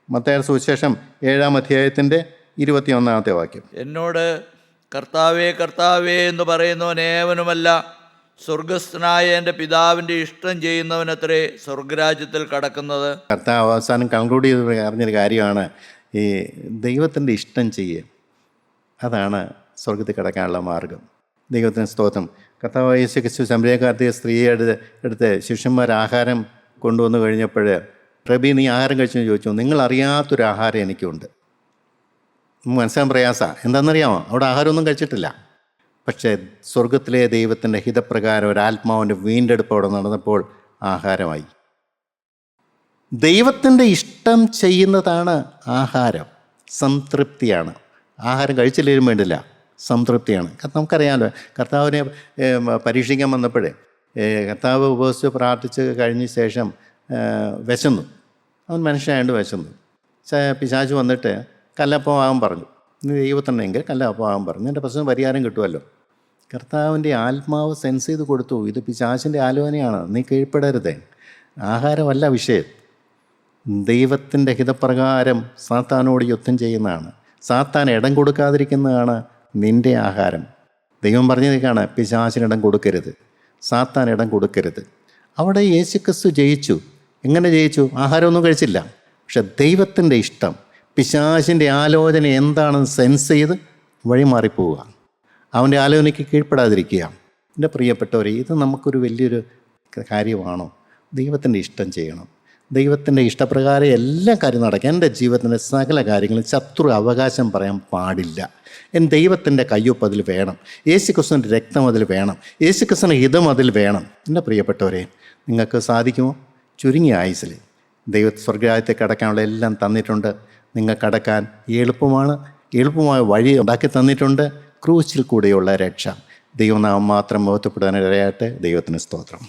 മത്തായി സുവിശേഷം 7-ാം അധ്യായത്തിൻ്റെ 21-ാമത്തെ വാക്യം. എന്നോട് കർത്താവേ കർത്താവേ എന്ന് പറയുന്നവനേവനുമല്ല, സ്വർഗസ്ഥനായ എൻ്റെ പിതാവിൻ്റെ ഇഷ്ടം ചെയ്യുന്നവനത്രേ സ്വർഗരാജ്യത്തിൽ കടക്കുന്നത്. കർത്താവ് അവസാനം കൺക്ലൂഡ് ചെയ്ത് അറിഞ്ഞൊരു കാര്യമാണ്, ഈ ദൈവത്തിൻ്റെ ഇഷ്ടം ചെയ്യുക. അതാണ് സ്വർഗത്തിൽ കടക്കാനുള്ള മാർഗം. ദൈവത്തിന് സ്തോത്രം. കർത്താവ് യേശു ക്രിസ്തു ശമരിയക്കാരത്തെ സ്ത്രീയുടെ അടുത്ത് ശിഷ്യന്മാർ ആഹാരം കൊണ്ടുവന്നു കഴിഞ്ഞപ്പോൾ, റബി നീ ആഹാരം കഴിച്ചെന്ന് ചോദിച്ചു. നിങ്ങൾ അറിയാത്തൊരു ആഹാരം എനിക്കുണ്ട്. മനസ്സിലാൻ പ്രയാസമാണ്. എന്താണെന്നറിയാമോ? അവിടെ ആഹാരമൊന്നും കഴിച്ചിട്ടില്ല. പക്ഷേ സ്വർഗത്തിലെ ദൈവത്തിൻ്റെ ഹിതപ്രകാരം ഒരാത്മാവിൻ്റെ വീണ്ടെടുപ്പ് അവിടെ നടന്നപ്പോൾ ആഹാരമായി. ദൈവത്തിൻ്റെ ഇഷ്ടം ചെയ്യുന്നതാണ് ആഹാരം. സംതൃപ്തിയാണ്. ആഹാരം കഴിച്ചില്ലേലും വേണ്ടില്ല, സംതൃപ്തിയാണ്. നമുക്കറിയാമല്ലോ, കർത്താവിനെ പരീക്ഷിക്കാൻ വന്നപ്പോഴേ കർത്താവ് ഉപവസിച്ച് പ്രാർത്ഥിച്ച് കഴിഞ്ഞ ശേഷം വിശന്നു. അവൻ മനുഷ്യനായതുകൊണ്ട് വിശന്നു. പിശാച് വന്നിട്ട് കല്ലപ്പം ആകാൻ പറഞ്ഞു. നീ ദൈവത്തിനെങ്കിൽ കല്ലപ്പം ആകാൻ പറഞ്ഞു. എൻ്റെ പ്രശ്നം പരിഹാരം കിട്ടുമല്ലോ. കർത്താവിൻ്റെ ആത്മാവ് സെൻസ് ചെയ്ത് കൊടുത്തു, ഇത് പിശാചിൻ്റെ ആലോചനയാണ്, നീ കീഴ്പ്പെടരുത്. ആഹാരമല്ല വിഷയം. ദൈവത്തിൻ്റെ ഹിതപ്രകാരം സാത്താനോട് യുദ്ധം ചെയ്യുന്നതാണ്. സാത്താൻ ഇടം കൊടുക്കാതിരിക്കുന്നതാണ് നിൻ്റെ ആഹാരം. ദൈവം പറഞ്ഞതേക്കാണ്, പിശാചിന് ഇടം കൊടുക്കരുത്, സാത്താൻ ഇടം കൊടുക്കരുത്. അവിടെ യേശുക്രിസ്തു ജയിച്ചു. എങ്ങനെ ജയിച്ചു? ആഹാരമൊന്നും കഴിച്ചില്ല. പക്ഷെ ദൈവത്തിൻ്റെ ഇഷ്ടം, പിശാചിൻ്റെ ആലോചന എന്താണെന്ന് സെൻസ് ചെയ്ത് വഴിമാറിപ്പോവുക, അവൻ്റെ ആലോചനയ്ക്ക് കീഴ്പ്പെടാതിരിക്കുക. എൻ്റെ പ്രിയപ്പെട്ടവരെ, ഇത് നമുക്കൊരു വലിയൊരു കാര്യമാണോ? ദൈവത്തിൻ്റെ ഇഷ്ടം ചെയ്യണം. ദൈവത്തിൻ്റെ ഇഷ്ടപ്രകാരം എല്ലാ കാര്യം നടക്കുക. എൻ്റെ ജീവിതത്തിൻ്റെ സകല കാര്യങ്ങളും ശത്രു അവകാശം പറയാൻ പാടില്ല. ദൈവത്തിൻ്റെ കയ്യൊപ്പ് അതിൽ വേണം. യേശുക്രിസ്തുവിൻ്റെ രക്തം അതിൽ വേണം. യേശുക്രിസ്തുവിൻ്റെ ഹിതം അതിൽ വേണം. എൻ്റെ പ്രിയപ്പെട്ടവരെ, നിങ്ങൾക്ക് സാധിക്കുമോ? ചുരുങ്ങിയ ആയുസ്സിൽ സ്വർഗ്ഗരാജ്യത്തെ കടക്കാനുള്ള എല്ലാം തന്നിട്ടുണ്ട്. നിങ്ങൾക്ക് കടക്കാൻ എളുപ്പമായ വഴി ഉണ്ടാക്കി തന്നിട്ടുണ്ട്. ക്രൂശിൽ കൂടെയുള്ള രക്ഷ. ദൈവനാമം മാത്രം മഹത്വപ്പെടാനിടയായിട്ട്. ദൈവത്തിന് സ്തോത്രം.